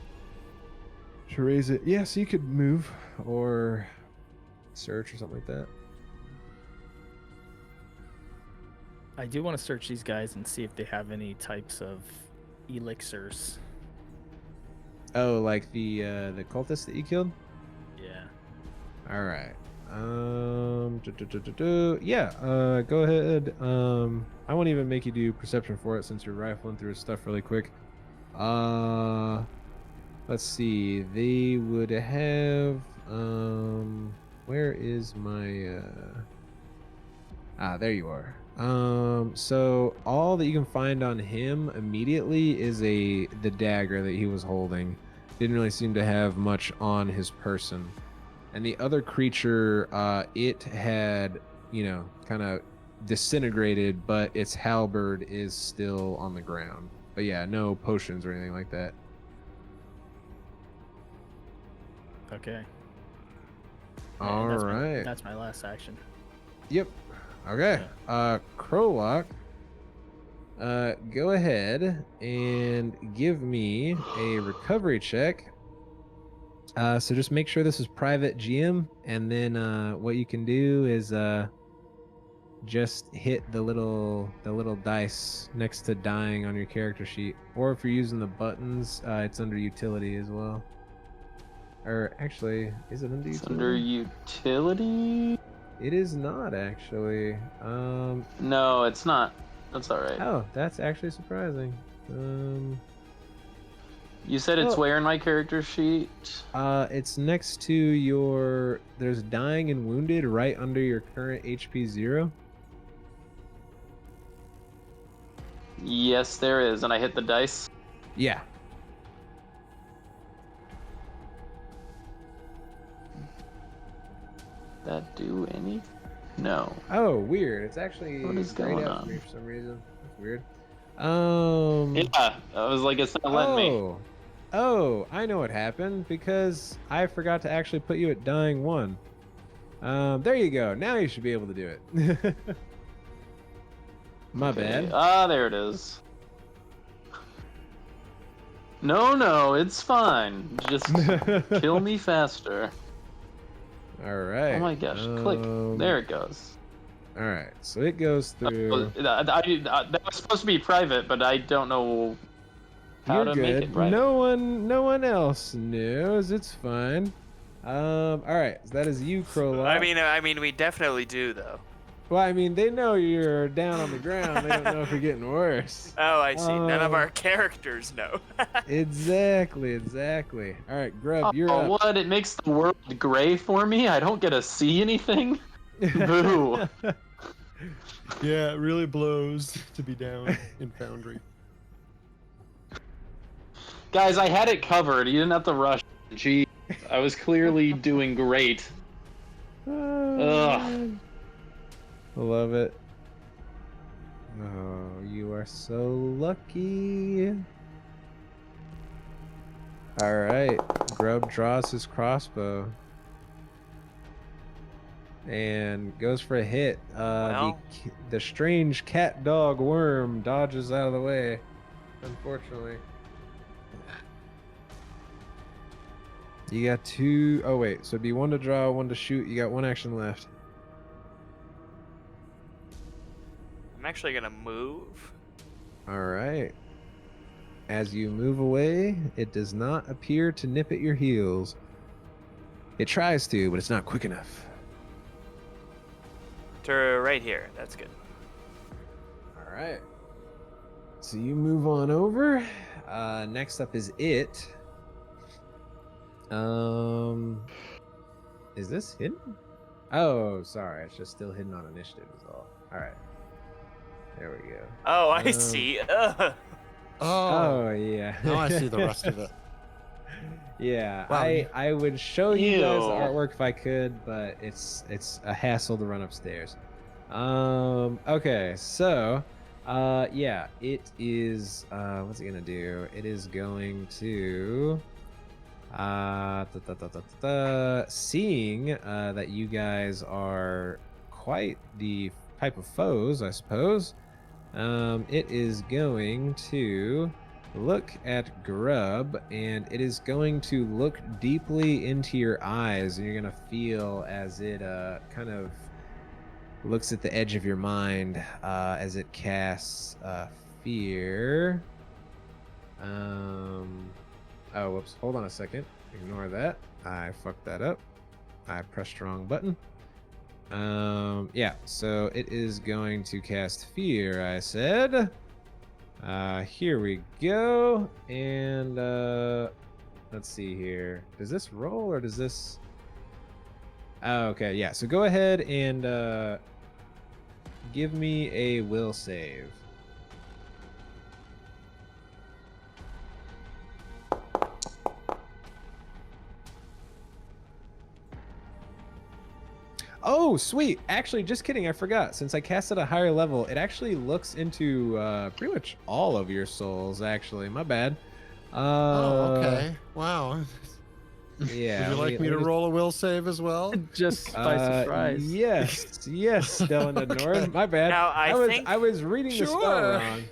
to raise it. Yeah, so you could move or search or something like that. I do want to search these guys and see if they have any types of elixirs. Oh, like the cultist that you killed? Yeah. All right. Yeah. Go ahead. I won't even make you do perception for it since you're rifling through his stuff really quick. Let's see. They would have. Where is my? There you are. So all that you can find on him immediately is the dagger that he was holding. Didn't really seem to have much on his person. And the other creature, it had, kind of disintegrated, but its halberd is still on the ground. But yeah, no potions or anything like that. Okay. All right. That's my last action. Yep. Okay. Crowlock, go ahead and give me a recovery check. So just make sure this is private GM, and then what you can do is just hit the little dice next to dying on your character sheet, or if you're using the buttons, it's under utility as well. Or actually, is it under utility? It's under utility? It is not actually. No, it's not. That's all right. Oh, that's actually surprising. You said it's where in my character sheet? It's next to your. There's dying and wounded right under your current HP 0. Yes, there is, and I hit the dice. Yeah. That do any? No. Oh, weird. It's actually What is grayed going out for me on? for some reason. That's weird. Yeah, I was like, it's not letting me. Oh, I know what happened because I forgot to actually put you at dying 1. There you go. Now you should be able to do it. My bad. There it is. No, it's fine. Just kill me faster. All right. Oh my gosh, click. There it goes. All right, so it goes through. That was supposed to be private, but I don't know how You're to good. make it private. No one else knows. It's fine. All right, so that is you, Krolok. I mean, we definitely do though. Well, I mean, they know you're down on the ground. They don't know if you're getting worse. Oh, I see. None of our characters know. Exactly. All right, Grub, you're up. What? It makes the world gray for me? I don't get to see anything? Boo. Yeah, it really blows to be down in Foundry. Guys, I had it covered. You didn't have to rush. Gee, I was clearly doing great. Ugh. Love it. Oh, you are so lucky. All right, Grub draws his crossbow and goes for a hit. The strange cat dog worm dodges out of the way, unfortunately. You got two. Oh wait, so it'd be one to draw, one to shoot. You got one action left. I'm actually gonna move. All right. As you move away, it does not appear to nip at your heels. It tries to, but it's not quick enough. To right here. That's good. All right. So you move on over. Next up is it. Is this hidden? Oh, sorry. It's just still hidden on initiative is all. All right. There we go. Oh, I see. Oh, yeah. Now I see the rest of it. Yeah, Wow. I would show you guys the Ew. artwork if I could, but it's a hassle to run upstairs. Okay, so yeah, it is what's it gonna do? It is going to seeing that you guys are quite the type of foes, I suppose. It is going to look at Grub, and it is going to look deeply into your eyes, and you're gonna feel as it kind of looks at the edge of your mind as it casts fear. Oh, whoops! Hold on a second. Ignore that. I fucked that up. I pressed the wrong button. Yeah, so it is going to cast fear, I said. Here we go. And let's see here. Does this roll or does this? Oh, okay, yeah. So go ahead and give me a will save. Oh, sweet. Actually, just kidding. I forgot. Since I cast at a higher level, it actually looks into pretty much all of your souls, actually. My bad. Oh, okay. Wow. Yeah. Would you like me to roll a will save as well? Just by surprise. Yes, Stellan Okay. My bad. Now, I was reading the spell Sure. wrong.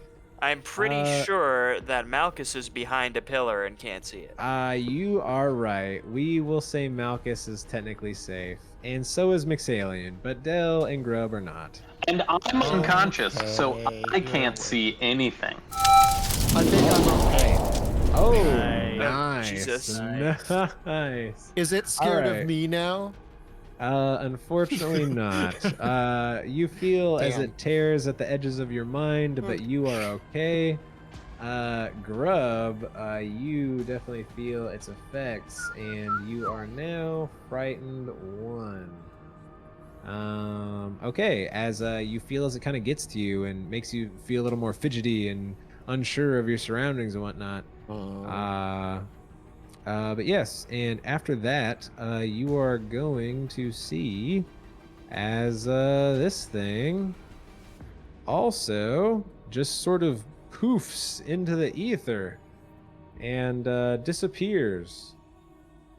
I'm pretty sure that Malchus is behind a pillar and can't see it. You are right. We will say Malchus is technically safe. And so is Mixalian, but Dell and Grub are not. And I'm unconscious, so Okay, I can't you're see anything. I think I'm okay. Oh, Nice. nice. Jesus. Nice. Is it scared Alright. of me now? Unfortunately not. You feel as Damn. it tears at the edges of your mind, but you are okay. Grub, you definitely feel its effects, and you are now frightened 1. Okay, as you feel as it kind of gets to you and makes you feel a little more fidgety and unsure of your surroundings and whatnot. But yes, and after that, you are going to see as this thing also just sort of poofs into the ether and disappears.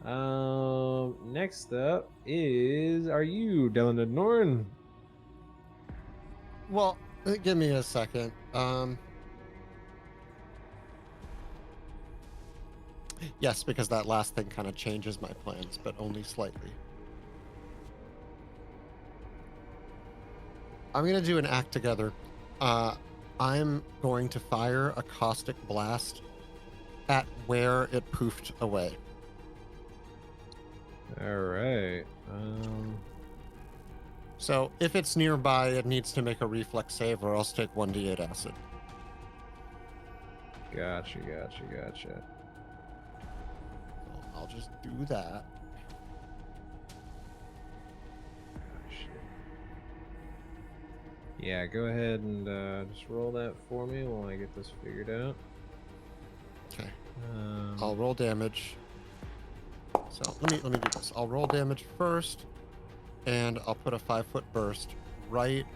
Next up are you, Dylan and Norn? Well, give me a second. Yes, because that last thing kind of changes my plans, but only slightly. I'm gonna do an act together. I'm going to fire a caustic blast at where it poofed away. All right. So if it's nearby, it needs to make a reflex save, or else take 1d8 acid. Gotcha. So I'll just do that. Yeah, go ahead and just roll that for me while I get this figured out. Okay. I'll roll damage. So let me do this. I'll roll damage first, and I'll put a 5-foot burst right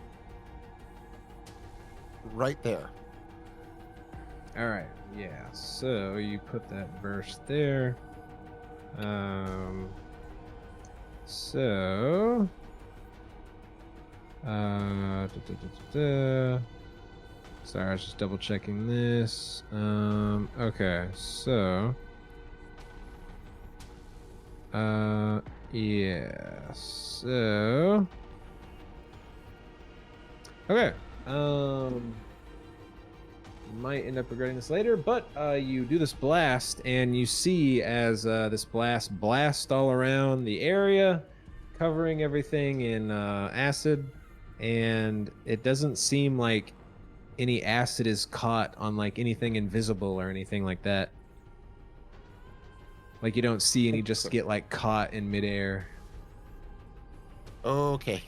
there. All right. Yeah. So you put that burst there. So. Sorry, I was just double checking this. Okay, so. Yeah, so. Okay, might end up regretting this later, but you do this blast, and you see as this blast all around the area, covering everything in acid. And it doesn't seem like any acid is caught on like anything invisible or anything like that. Like you don't see any just get like caught in midair. Okay.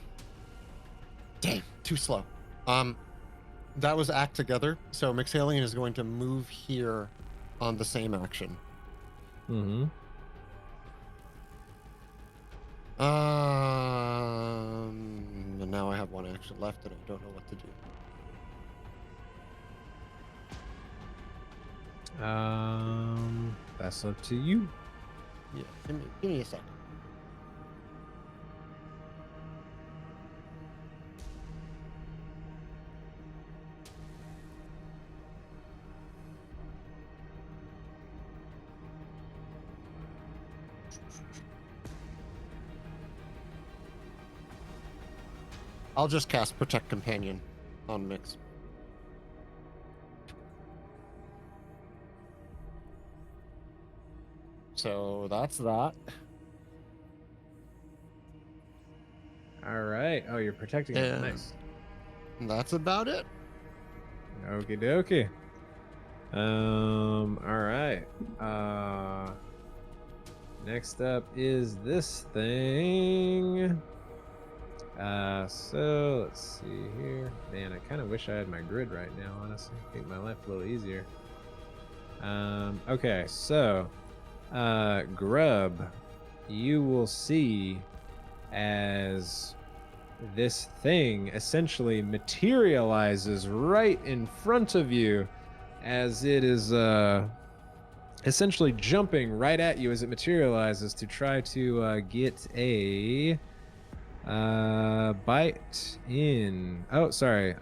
Dang, too slow. That was act together. So Mixalian is going to move here on the same action. Mm-hmm. And now I have one action left and I don't know what to do. That's up to you. Yeah, give me a second. I'll just cast Protect Companion on Mix. So that's that. All right. Oh, you're protecting it. And Nice. that's about it. Okie dokie. All right. Next up is this thing. So let's see here. Man, I kind of wish I had my grid right now, honestly. Make my life a little easier. Okay, so Grub, you will see as this thing essentially materializes right in front of you as it is essentially jumping right at you as it materializes to try to get a bite in. Oh, sorry.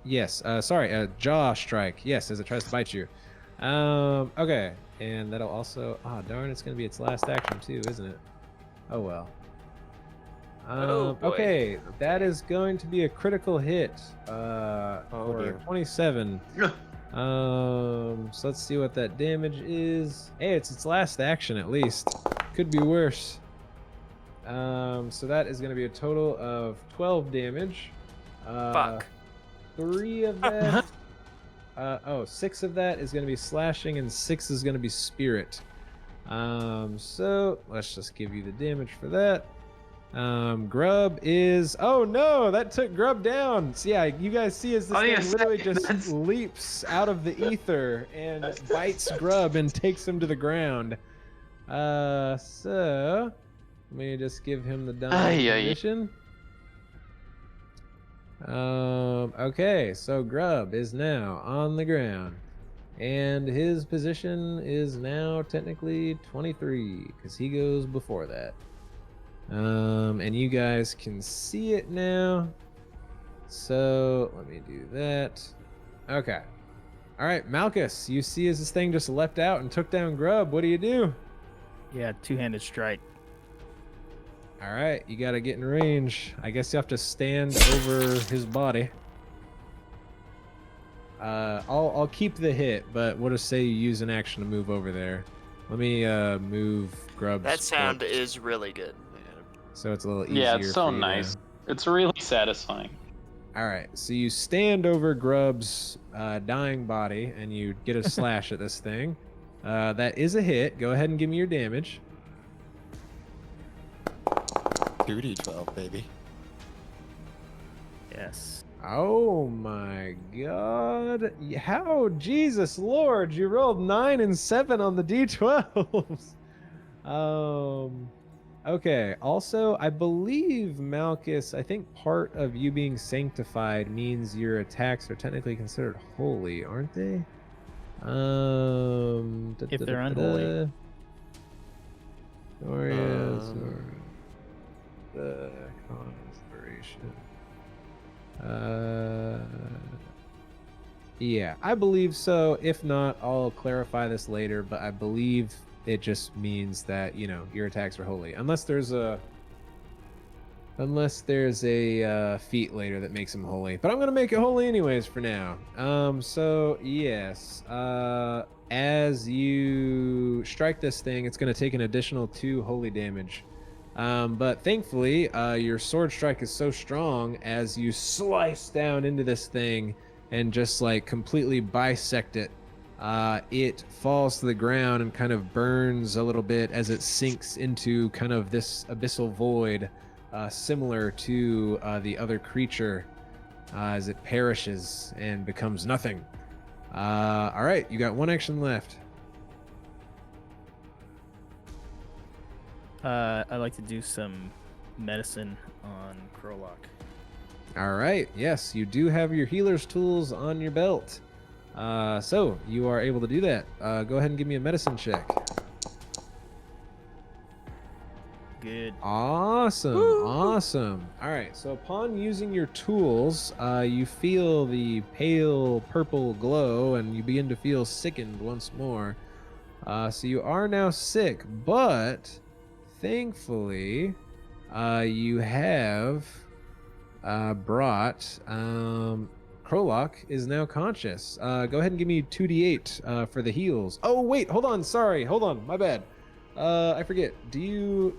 Yes. Sorry. Jaw strike. Yes, as it tries to bite you. Okay. And that'll also. Ah, darn! It's gonna be its last action too, isn't it? Oh well. Oh, boy. Okay, that is going to be a critical hit. For dear. 27. So let's see what that damage is. Hey, it's its last action at least. Could be worse. So that is going to be a total of 12 damage. Fuck. 3 of that. 6 of that is going to be slashing, and 6 is going to be spirit. So let's just give you the damage for that. Grub is. Oh no, that took Grub down. So yeah, you guys see as this thing literally just leaps out of the ether and bites Grub and takes him to the ground. So let me just give him the dying condition. Okay, so Grub is now on the ground, and his position is now technically 23 because he goes before that. And you guys can see it now. So let me do that. Okay. All right, Malchus, you see as this thing just leapt out and took down Grub. What do you do? Yeah, two-handed strike. All right, you gotta get in range. I guess you have to stand over his body. I'll keep the hit, but we'll just say you use an action to move over there. Let me move Grub's That sound corpse. is really good. So it's a little easier. Yeah, it's so for you nice. To... It's really satisfying. All right, so you stand over Grub's dying body, and you get a slash at this thing. That is a hit. Go ahead and give me your damage. 2d12, baby. Yes. Oh my god. How? Jesus Lord, you rolled 9 and 7 on the d12s. Okay. Also, I believe, Malchus, I think part of you being sanctified means your attacks are technically considered holy, aren't they? If they're unholy. Glorious or the conspiration. Yeah, I believe so. If not, I'll clarify this later, but I believe it just means that, you know, your attacks are holy. Unless there's a feat later that makes them holy. But I'm going to make it holy anyways for now. So yes, as you strike this thing, it's going to take an additional 2 holy damage. But thankfully, your sword strike is so strong as you slice down into this thing and just like completely bisect it. It falls to the ground and kind of burns a little bit as it sinks into kind of this abyssal void, similar to the other creature, as it perishes and becomes nothing. All right, you got 1 action left. I'd like to do some medicine on Krolok. All right, yes, you do have your healer's tools on your belt. So you are able to do that. Go ahead and give me a medicine check. Good. Awesome. Awesome. All right, so upon using your tools, you feel the pale purple glow and you begin to feel sickened once more. So you are now sick, but thankfully you have brought Krolok is now conscious. Go ahead and give me 2d8 for the heals. Oh wait, hold on, my bad. I forget. Did you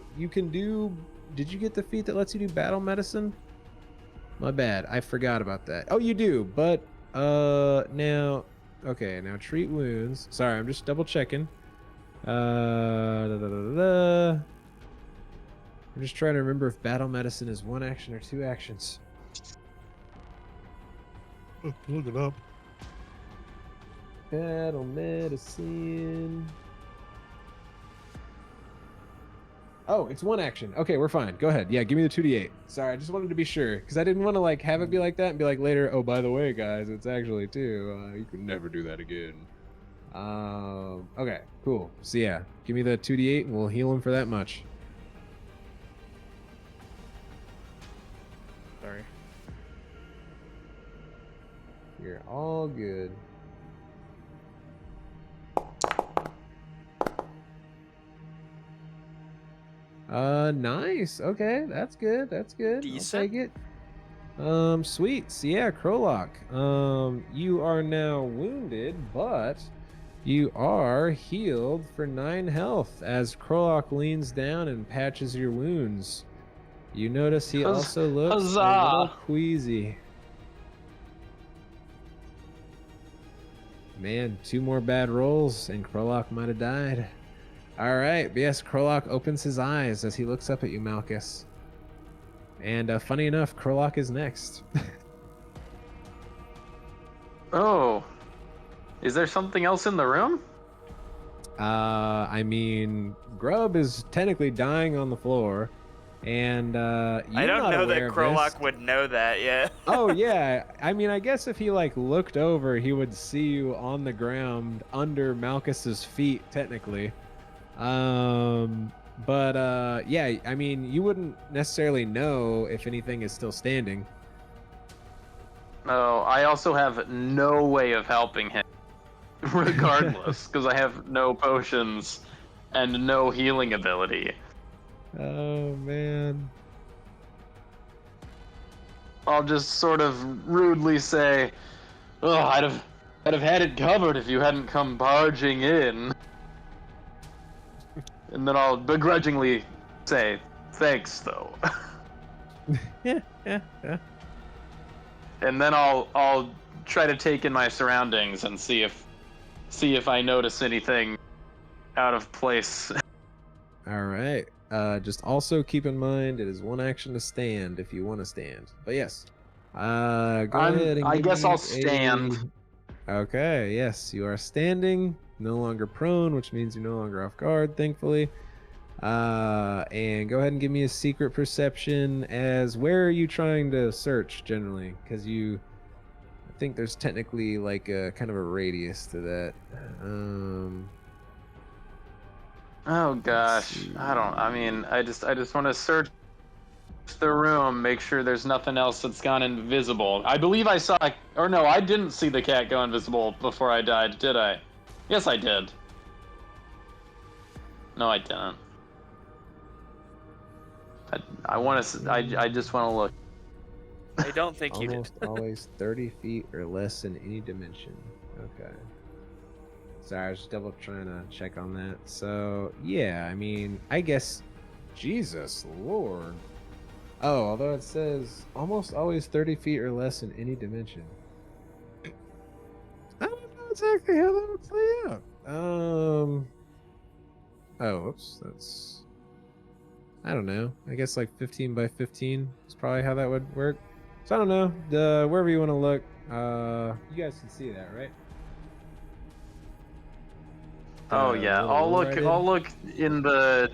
get the feat that lets you do battle medicine? My bad, I forgot about that. Oh, you do, but now treat wounds. Sorry, I'm just double checking. I'm just trying to remember if battle medicine is 1 action or 2 actions. Look it up. Battle medicine. Oh, it's 1 action. Okay, we're fine. Go ahead. Yeah, give me the 2d8. Sorry, I just wanted to be sure because I didn't want to like have it be like that and be like later. Oh, by the way, guys, it's actually 2. You can never do that again. Okay, cool. So yeah, give me the 2d8 and we'll heal him for that much. Sorry. You're all good. Nice. Okay, that's good. That's good. Decent. I'll take it. Sweet. So yeah, Krolok. You are now wounded, but you are healed for 9 health as Krolok leans down and patches your wounds. You notice he also looks a little queasy. Man, 2 more bad rolls and Krolok might have died. All right, but yes, Krolok opens his eyes as he looks up at you, Malchus. And funny enough, Krolok is next. Oh, is there something else in the room? I mean, Grub is technically dying on the floor, and I don't know that Krolok would know that yet. Oh yeah, I mean, I guess if he like looked over, he would see you on the ground under Malchus's feet, technically. But yeah, I mean, you wouldn't necessarily know if anything is still standing. No, I also have no way of helping him, regardless, because I have no potions and no healing ability. Oh man. I'll just sort of rudely say, "Oh, I'd have had it covered if you hadn't come barging in." And then I'll begrudgingly say, "Thanks, though." Yeah. And then I'll try to take in my surroundings and see if I notice anything out of place. All right. Just also keep in mind it is one action to stand if you want to stand. But yes. Go ahead and I give guess me I'll stand. Okay, yes, you are standing, no longer prone, which means you're no longer off guard, thankfully. And go ahead and give me a secret perception as where are you trying to search generally? Because I think there's technically like a kind of a radius to that. Oh gosh, I just want to search the room, make sure there's nothing else that's gone invisible. I believe I saw, or no, I didn't see the cat go invisible before I died, did I? Yes, I did. No, I didn't. I just want to look. I don't think you did. Almost always 30 feet or less in any dimension. Okay. Sorry, I was just double trying to check on that. So, yeah, I mean, I guess, Jesus Lord. Oh, although it says almost always 30 feet or less in any dimension. I don't know exactly how that would play out. Oh, whoops. That's, I don't know. I guess like 15 by 15 is probably how that would work. So I don't know. Wherever you want to look, you guys can see that, right? Oh yeah, I'll look in the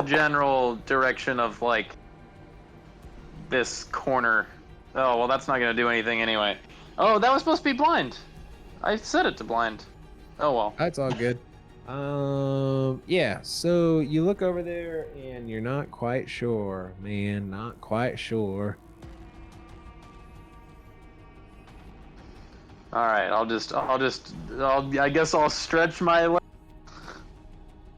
general direction of like this corner. Oh well, that's not gonna do anything anyway. Oh, that was supposed to be blind. I set it to blind. Oh well. That's all good. Yeah, so you look over there and you're not quite sure, man, not quite sure. All right, I guess I'll stretch my legs.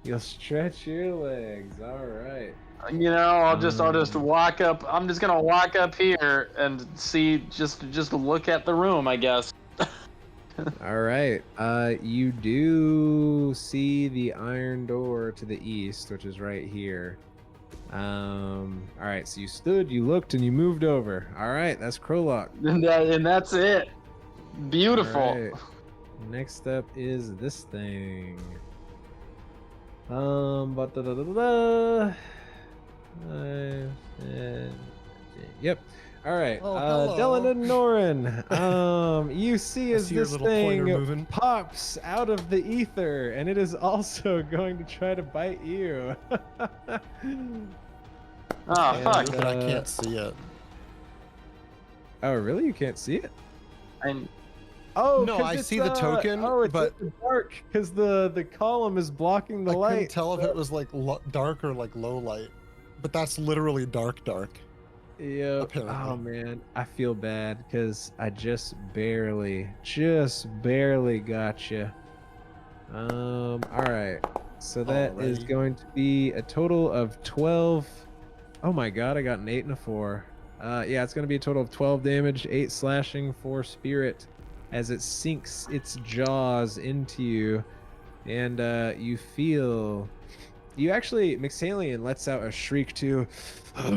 You'll stretch your legs. All right. You know, I'll just walk up. I'm just gonna walk up here and see, just look at the room, I guess. All right. You do see the iron door to the east, which is right here. All right. So you stood, you looked, and you moved over. All right. That's Crowlock. And that's it. Beautiful. All right. Next up is this thing. Yep. All right. Dylan and Norin. You see as see your this little pointer thing moving. pops out of the ether, and it is also going to try to bite you. Oh fuck! But I can't see it. Oh, really? You can't see it? And Oh, No, 'cause I it's, see the token, it's but- in the dark because the column is blocking the I light. couldn't tell if it was like dark or like low light, but that's literally dark. Yeah. Apparently. Oh man, I feel bad because I just barely got you. All right. So that is Alrighty. going to be a total of 12. Oh my god, I got an 8 and a 4. Yeah, it's going to be a total of 12 damage, 8 slashing, 4 spirit, as it sinks its jaws into you, and you feel. You actually, Mixalian lets out a shriek to,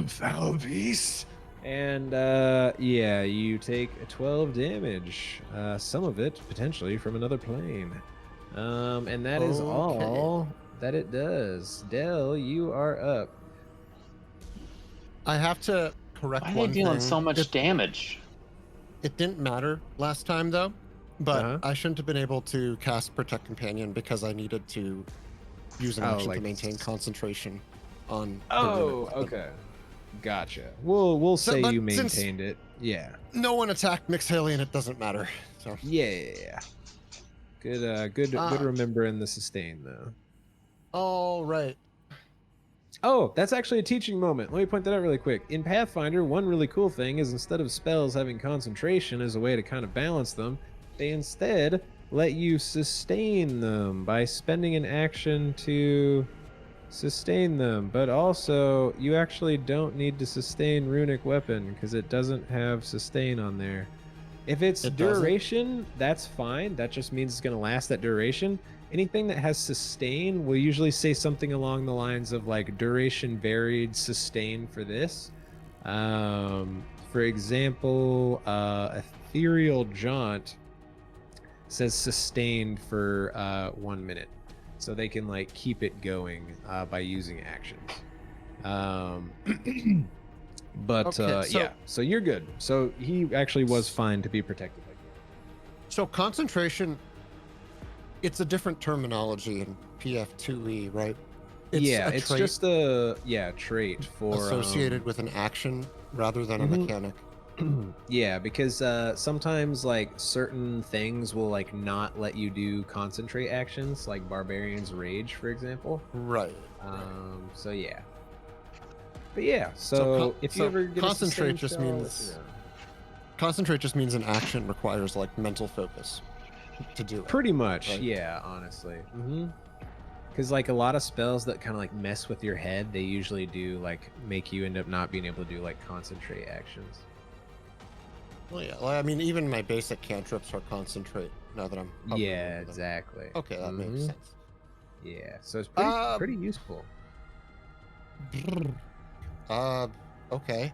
foul beast, and yeah, you take 12 damage, some of it potentially from another plane, and that is all that it does. Del, you are up. I have to correct why are one they dealing thing. so much damage? It didn't matter last time though, but Uh-huh. I shouldn't have been able to cast Protect Companion because I needed to use an action like- to maintain concentration on. the Oh, unit weapon. okay, gotcha. We'll So, say but you since- maintained it. Yeah. No one attacked Mixalian. It doesn't matter. So Yeah. Good remembering the sustain though. all right. Oh, that's actually a teaching moment. Let me point that out really quick. In Pathfinder, one really cool thing is instead of spells having concentration as a way to kind of balance them, they instead let you sustain them by spending an action to sustain them, but also you actually don't need to sustain runic weapon because it doesn't have sustain on there. If it's It doesn't? duration, that's fine. That just means it's going to last that duration. Anything that has sustain will usually say something along the lines of like duration varied sustain for this. For example, ethereal jaunt says sustained for 1 minute, so they can like keep it going by using actions. But Okay, so- yeah, so you're good. So he actually was fine to be protected like that. So concentration, it's a different terminology in PF2E, right? Yeah, a it's trait just a trait for associated with an action rather than a Mhm. mechanic. yeah, because sometimes like certain things will like not let you do concentrate actions, like Barbarian's Rage, for example. Right. So yeah. But yeah, so if you ever get concentrate a just spell, means concentrate just means an action requires like mental focus to do it. pretty much, right? yeah, honestly. Because like a lot of spells that kind of like mess with your head, they usually do like make you end up not being able to do like concentrate actions. Well, yeah. Well, I mean, even my basic cantrips are concentrate. Now that I'm hovering Yeah, over them. exactly. Okay, that makes Mhm. sense. Yeah, so it's pretty Um, pretty useful. Okay.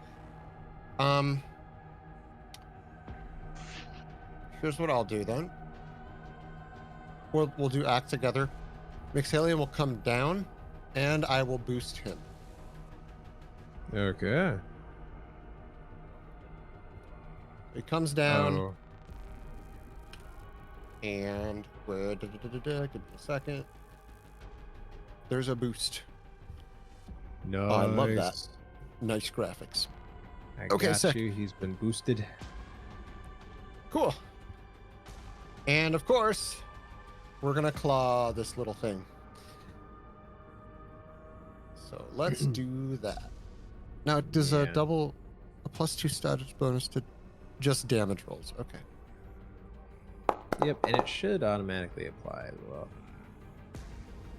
Here's what I'll do then. We'll do act together. Mixalian will come down, and I will boost him. Okay. He comes down, Oh. and give me a second. There's a boost. No. I love that. Nice graphics. I Okay, got sick. you. He's been boosted. Cool. And of course, we're gonna claw this little thing. So let's do that. Now, does Yeah. a +2 status bonus to just damage rolls? Okay. Yep, and it should automatically apply as well.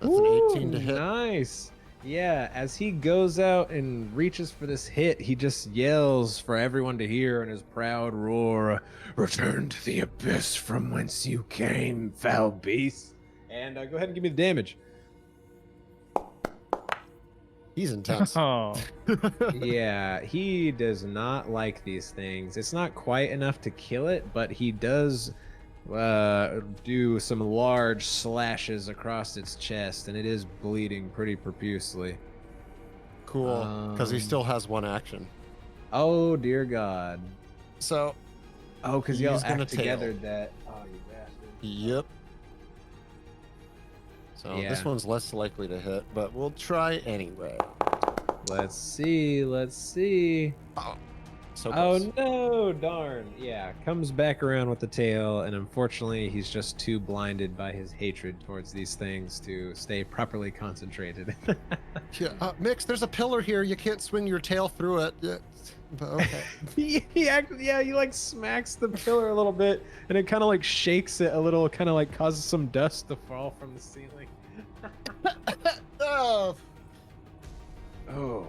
That's an 18 to hit. Nice. Yeah, as he goes out and reaches for this hit, he just yells for everyone to hear in his proud roar, "Return to the abyss from whence you came, foul beast." And go ahead and give me the damage. He's intense. Oh, Yeah, he does not like these things. It's not quite enough to kill it, but he does do some large slashes across its chest, and it is bleeding pretty profusely. Cool. Because he Um, still has one action. Oh dear God! So, Oh, because y'all He's gonna act tail. together that. Oh, you bastard! yep. So Yeah. this one's less likely to hit, but we'll try anyway. Let's see. Let's see. So Oh close. no! Darn! Yeah, comes back around with the tail, and unfortunately, he's just too blinded by his hatred towards these things to stay properly concentrated. Yeah, Mix, there's a pillar here. You can't swing your tail through it. Yeah, but okay. he like smacks the pillar a little bit, and it kind of like shakes it a little, kind of like causes some dust to fall from the ceiling. Oh, Oh.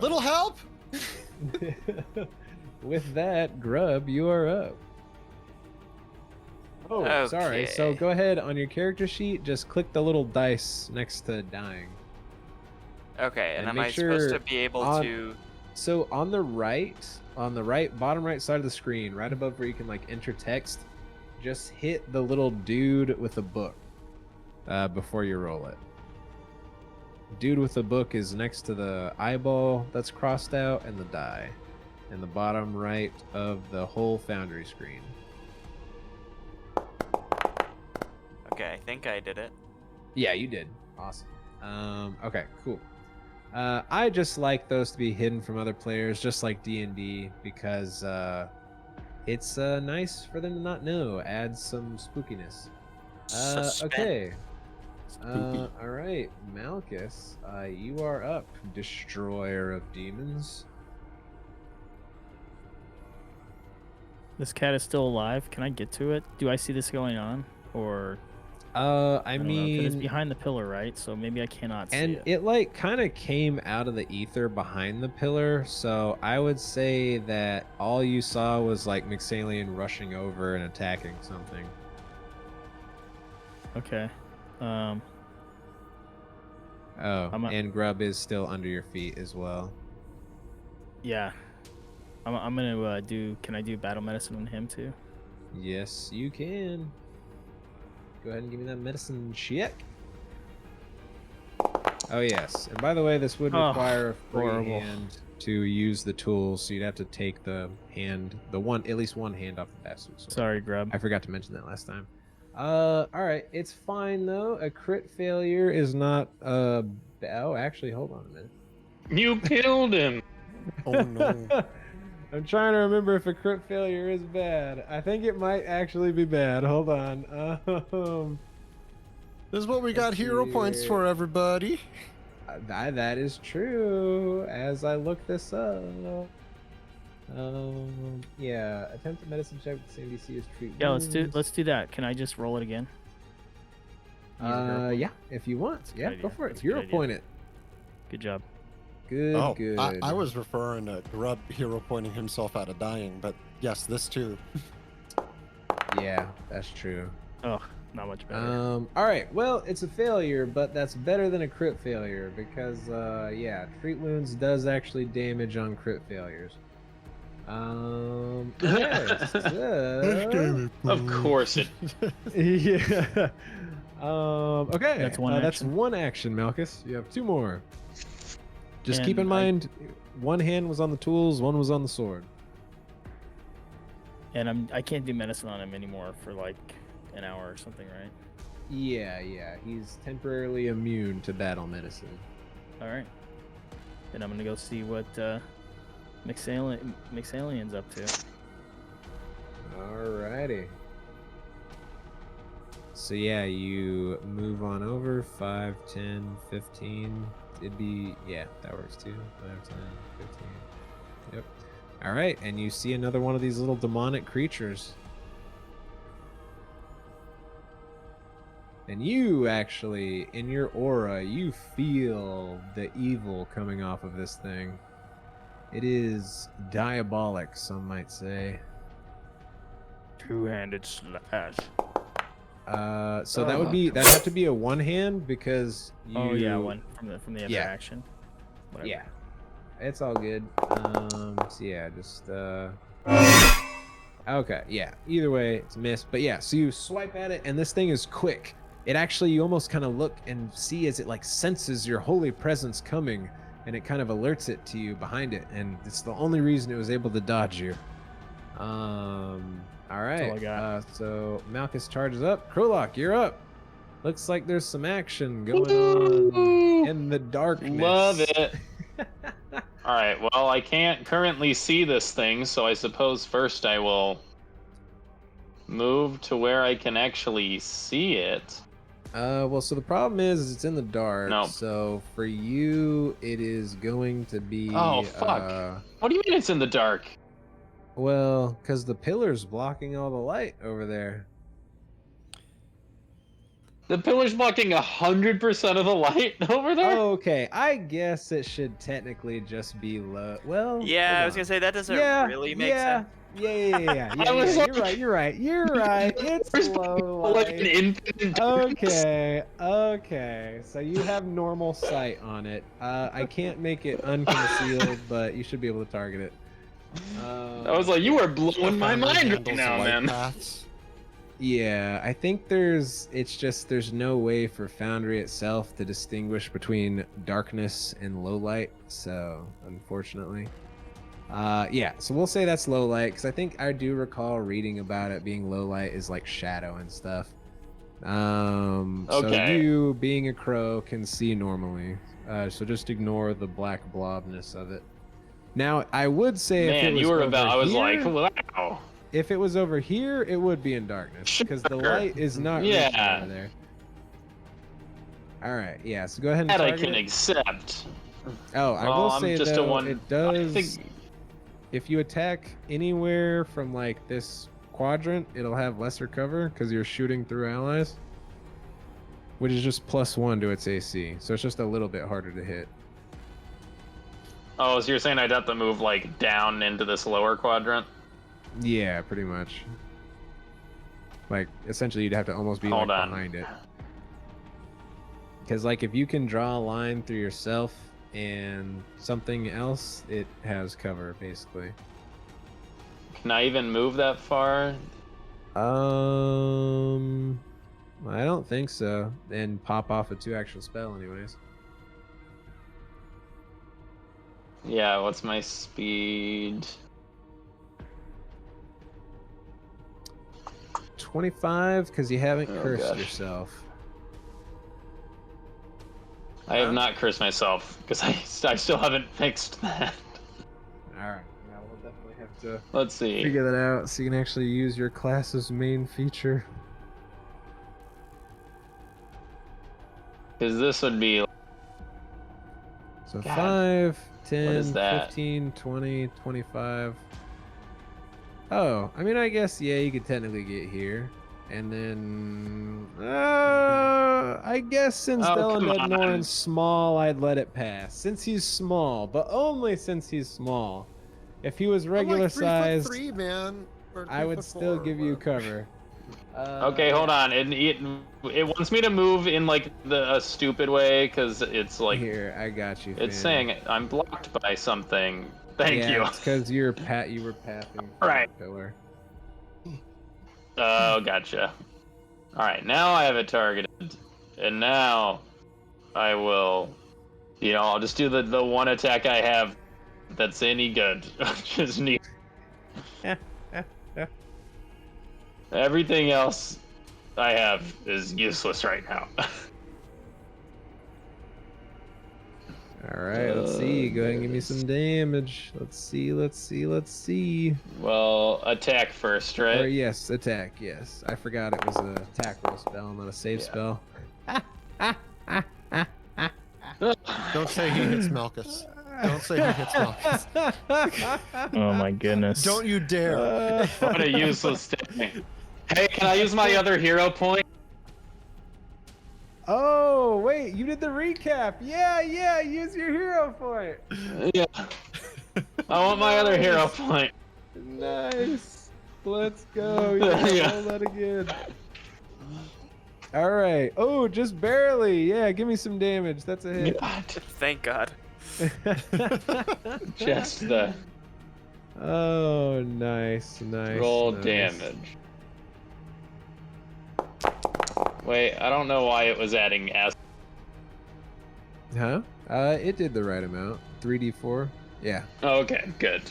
little help. With that, Grub, you are up. Oh, sorry. So Okay. go ahead on your character sheet, just click the little dice next to dying. Okay, and And am make I supposed sure to be able on- to? So on the right, bottom right side of the screen, right above where you can like enter text, just hit the little dude with a book before you roll it. Dude with the book is next to the eyeball that's crossed out and the die, in the bottom right of the whole Foundry screen. Okay, I think I did it. Yeah, you did. Awesome. Okay, cool. I just like those to be hidden from other players, just like D&D, because it's nice for them to not know. Adds some spookiness. Suspense. Okay. Spooky. All right, Malchus, you are up, Destroyer of Demons. this cat is still alive. Can I get to it? Do I see this going on, or I don't know, 'cause it's mean, behind the pillar, right? So maybe I cannot see and it. it like kind of came out of the ether behind the pillar, so I would say that all you saw was like Mixalien rushing over and attacking something. Okay. Oh, I'm a- and Grub is still under your feet as well. Yeah. I'm gonna do. Can I do battle medicine on him too? Yes, you can. Go ahead and give me that medicine check. Oh yes, and by the way, this would Oh, require a free horrible. hand to use the tools, so you'd have to take the hand, at least one hand off the bastard sword. Sorry, Grub. I forgot to mention that last time. All right, it's fine though. A crit failure is not oh, actually, hold on a minute. You killed him. Oh no. I'm trying to remember if a crit failure is bad. I think it might actually be bad. Hold on. This is what we got hero points for, everybody. That is true. As I look this up. Yeah, attempt a medicine check with the same DC as treat. Yeah, wounds. let's do that. Can I just roll it again? Use a hero point? Yeah, if you want. That's a Yeah, good go idea. for it. That's a good Hero idea. point it. Good job. Good, good. I was referring to Grub hero pointing himself out of dying, but yes, this too. Yeah, that's true. Oh, not much better. All right. Well, it's a failure, but that's better than a crit failure because, yeah, treat wounds does actually damage on crit failures. Okay, so, Of course it. yeah. Okay. That's one That's action? one action, Malchus. You have two more. Just keep in And mind, one hand was on the tools, one was on the sword. And I can't do medicine on him anymore for like an hour or something, right? Yeah, he's temporarily immune to battle medicine. All right. Then I'm gonna go see what Mixalien's up to. Alrighty. So yeah, you move on over 5, 10, 15. It'd be, yeah, that works too. 5, 10, 15. Yep. All right, and you see another one of these little demonic creatures. And you actually, in your aura, you feel the evil coming off of this thing. It is diabolic, some might say. Two-handed slash. So that'd have to be a one hand because you. Oh yeah, one from the other Yeah. action. Whatever. Yeah, it's all good. So yeah, just okay, yeah. Either way, it's a miss. But yeah, so you swipe at it, and this thing is quick. It actually, you almost kind of look and see as it like senses your holy presence coming, and it kind of alerts it to you behind it, and it's the only reason it was able to dodge you. All right. all I got. So Malchus charges up. Krolok, you're up. Looks like there's some action going on in the darkness. Love it. All right. Well, I can't currently see this thing, so I suppose first I will move to where I can actually see it. Well, so the problem is it's in the dark. No. So for you, it is going to be. Oh, fuck. What do you mean it's in the dark? Well, because the pillar's blocking all the light over there. The pillar's blocking 100% of the light over there? Oh, okay. I guess it should technically just be low. Well. Yeah, I hold was on. gonna say that doesn't Yeah, really make yeah. sense. Yeah. I was You're like- right. You're right. It's Where's low like an light. infinite darkness? Okay. So you have normal sight on it. I can't make it unconcealed, but you should be able to target it. I was like, you are blowing my Finally mind right handles the now, light man. paths. Yeah, I think there's no way for Foundry itself to distinguish between darkness and low light. So unfortunately, yeah. So we'll say that's low light because I think I do recall reading about it being low light is like shadow and stuff. So Okay. you being a crow can see normally. So just ignore the black blobness of it. Now I would say if it Man, was you were over about. I was here, like, wow. if it was over here, it would be in darkness because the Sure. light is not reaching Yeah. over there. All right, yeah. So go ahead and That I target can it. accept. Oh, I Well, will I'm say just a though, one- it I does. think- If you attack anywhere from like this quadrant, it'll have lesser cover because you're shooting through allies. which is just +1 to its AC. So it's just a little bit harder to hit. Oh, so you're saying I'd have to move like down into this lower quadrant? Yeah, pretty much. Like essentially, you'd have to almost be Hold like on. behind it. Because like if you can draw a line through yourself and something else, it has cover basically. Can I even move that far? I don't think so. And pop off a 2-action spell, anyways. Yeah, what's my speed? 25, because you haven't Oh, cursed gosh. yourself. I have not cursed myself because I still haven't fixed that. All right. Yeah, we'll definitely have to Let's see. figure that out so you can actually use your class's main feature. Because this would be. So God. 5, 10, is that? 15, 20, 25. Oh, I mean, I guess, yeah, you could technically get here. And then, I guess since Oh, come Delined on. Noran's small, I'd let it pass. Since he's small, but only since he's small. If he was regular I'm like 3'3", sized, man. Or I would 3'4", still give you whatever. cover. Okay, hold on. It wants me to move in like a stupid way because it's like Here, I got you. it's Fanny. saying I'm blocked by something. Thank Yeah, you. it's because you were pathing for Right. the pillar. Oh, gotcha. All right, now I have it targeted, and now I will. I'll just do the one attack I have that's any good. Just need. Everything else I have is useless right now. All right, let's see. Go ahead and give me some damage. Let's see. Well, attack first, Or right? yes, attack. Yes, I forgot it was a attack roll spell, not a save Yeah. spell. Don't say he hits Malchus. Don't say he hits Malchus. Oh my goodness. Don't you dare. What a useless thing. Hey, can I use my other hero point? Oh wait, you did the recap. Yeah, use your hero point. Yeah. I want my other hero point. Nice. Let's go. Yeah, Yeah. roll that again. All right. Oh, just barely. Yeah, give me some damage. That's a hit. God. Thank God. Just the Oh, nice. roll nice. damage. Wait, I don't know why it was adding S. Huh? It did the right amount. 3d4. Yeah. Oh, okay, good.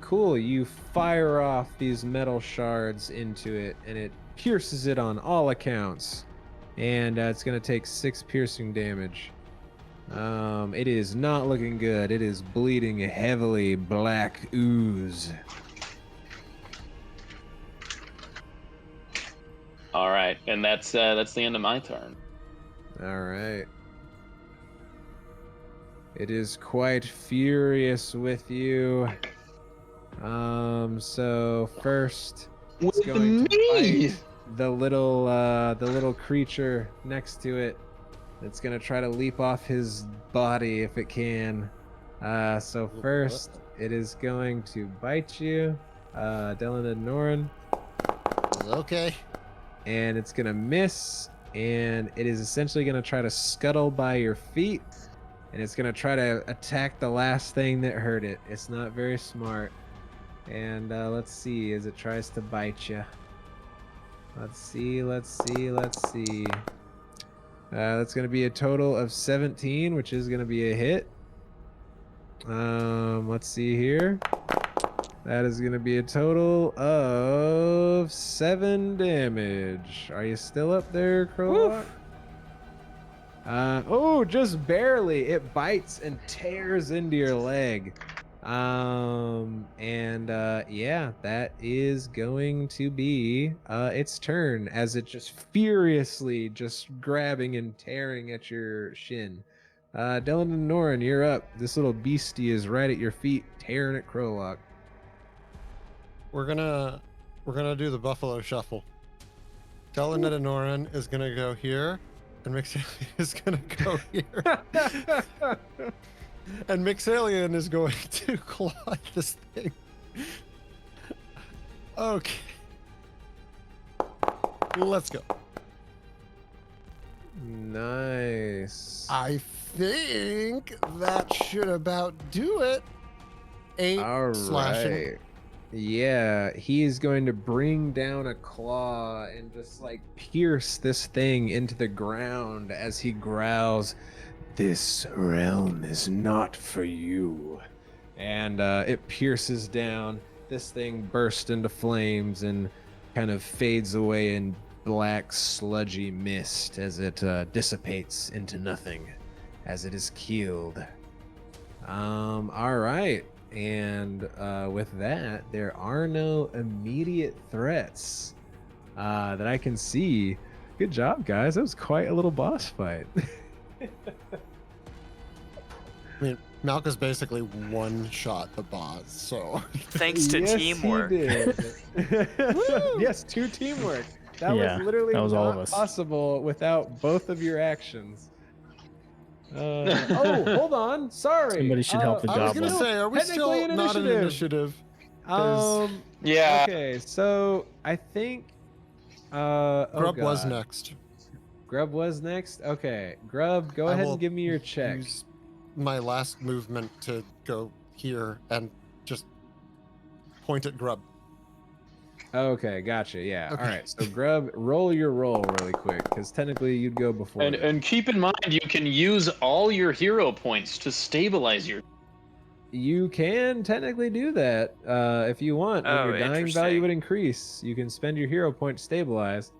Cool. You fire off these metal shards into it, and it pierces it on all accounts. And it's gonna take 6 piercing damage. It is not looking good. It is bleeding heavily black ooze. All right, and that's the end of my turn. All right. It is quite furious with you. So first, it's With going to me? bite the little creature next to it. It's gonna try to leap off his body if it can. So first, it is going to bite you, Dylan and Noran. Okay. And it's gonna miss, and it is essentially gonna try to scuttle by your feet, and it's gonna try to attack the last thing that hurt it. It's not very smart. And let's see as it tries to bite you. Let's see. That's gonna be a total of 17, which is gonna be a hit. Let's see here. That is going to be a total of 7 damage. Are you still up there, Crowlock? Oh, just barely. It bites and tears into your leg. Yeah, that is going to be its turn as it just furiously just grabbing and tearing at your shin. Dylan and Noran, you're up. This little beastie is right at your feet, tearing at Crowlock. We're gonna do the Buffalo Shuffle. Delined Noran is gonna go here, And Mixalien is gonna go here. And Mixalien is going to claw at this thing. Okay. Let's go. Nice. I think that should about do it. 8 All slashing. right. Yeah, he is going to bring down a claw and just like pierce this thing into the ground as he growls, "This realm is not for you." And it pierces down. This thing bursts into flames and kind of fades away in black, sludgy mist as it dissipates into nothing as it is killed. All right. And with that, there are no immediate threats that I can see. Good job, guys. That was quite a little boss fight. I mean, Malka's basically one-shot the boss, so... Thanks to Yes, teamwork. He did. Yes, 2 teamwork. That Yeah, was literally that was all of not us. possible without both of your actions. Oh, hold on. Sorry. Somebody should help the I was goblin. gonna say, are we still Technically an not an initiative? Yeah. Okay, so I think oh Grub was God. next. Grub was next? Okay. Grub, go ahead and give me your check. Use my last movement to go here and just point at Grub. Okay, gotcha. Yeah. Okay. All right. So Grub, roll your roll really quick, because technically you'd go before. And keep in mind, you can use all your hero points to stabilize your. You can technically do that if you want. When Oh, your dying value interesting. would increase, you can spend your hero point to stabilize.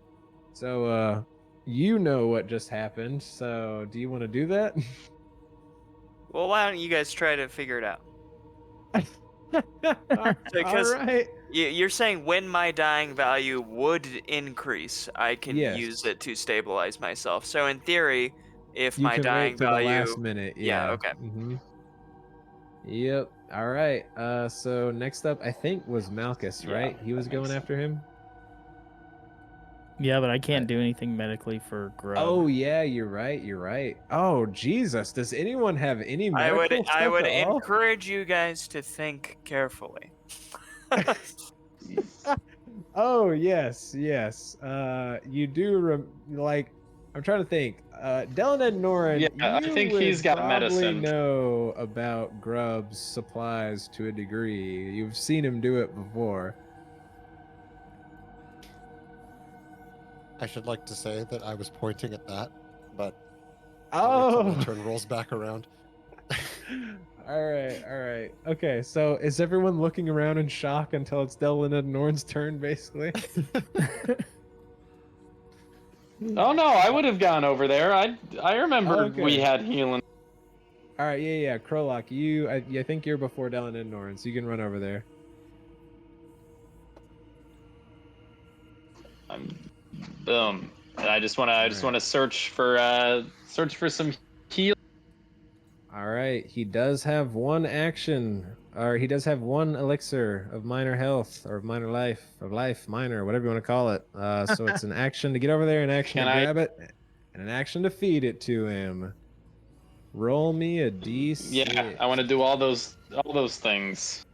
So you know what just happened. So do you want to do that? Well, why don't you guys try to figure it out? All Because right. you're saying when my dying value would increase, I can Yes. use it to stabilize myself. So in theory, if You my can dying wait till value, the last minute. Yeah, Yeah. okay. Mm-hmm. Yep. All right. So next up, I think was Malchus, Yeah, right? He was that going makes after him. Yeah, but I can't do anything medically for Grub. Oh yeah, you're right. You're right. Oh Jesus, does anyone have any I medical would stuff at all? encourage you guys to think carefully. Oh yes, yes. You do like. I'm trying to think. Dylan and Noran, Yeah, I you think would he's got probably medicine. know about Grub's supplies to a degree. You've seen him do it before. I should like to say that I was pointing at that, but Oh. my turn rolls back around. All right. Okay, so is everyone looking around in shock until it's Dylan and Noran's turn, basically? Oh no, I would have gone over there. I remember Okay. we had healing. All right, yeah. Krolok, I think you're before Dylan and Noran, so you can run over there. Boom. I just want to search for some heal. All right, he does have one action, or he does have one elixir of minor health, or of minor life, minor, whatever you want to call it. So it's an action to get over there, an action Can to I- grab it, and an action to feed it to him. Roll me a d6. Yeah, I want to do all those things.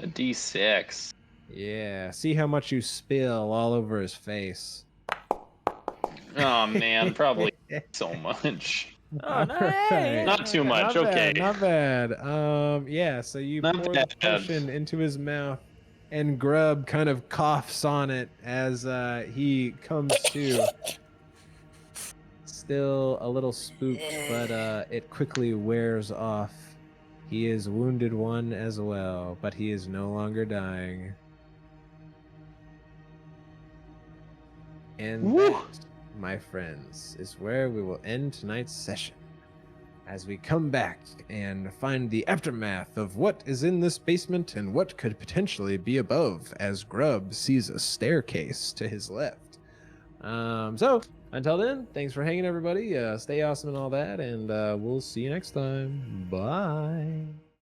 A D6. Yeah, see how much you spill all over his face. Oh man, probably so much. Oh, nice. Not too much. Not Okay. bad, not bad. Yeah, so you Not pour the bad. potion into his mouth, and Grub kind of coughs on it as he comes to. Still a little spooked, but it quickly wears off. He is wounded one as well, but he is no longer dying. And Woo! that, my friends, is where we will end tonight's session. As we come back and find the aftermath of what is in this basement and what could potentially be above, as Grub sees a staircase to his left. So, until then, thanks for hanging, everybody. Stay awesome and all that, and we'll see you next time. Bye.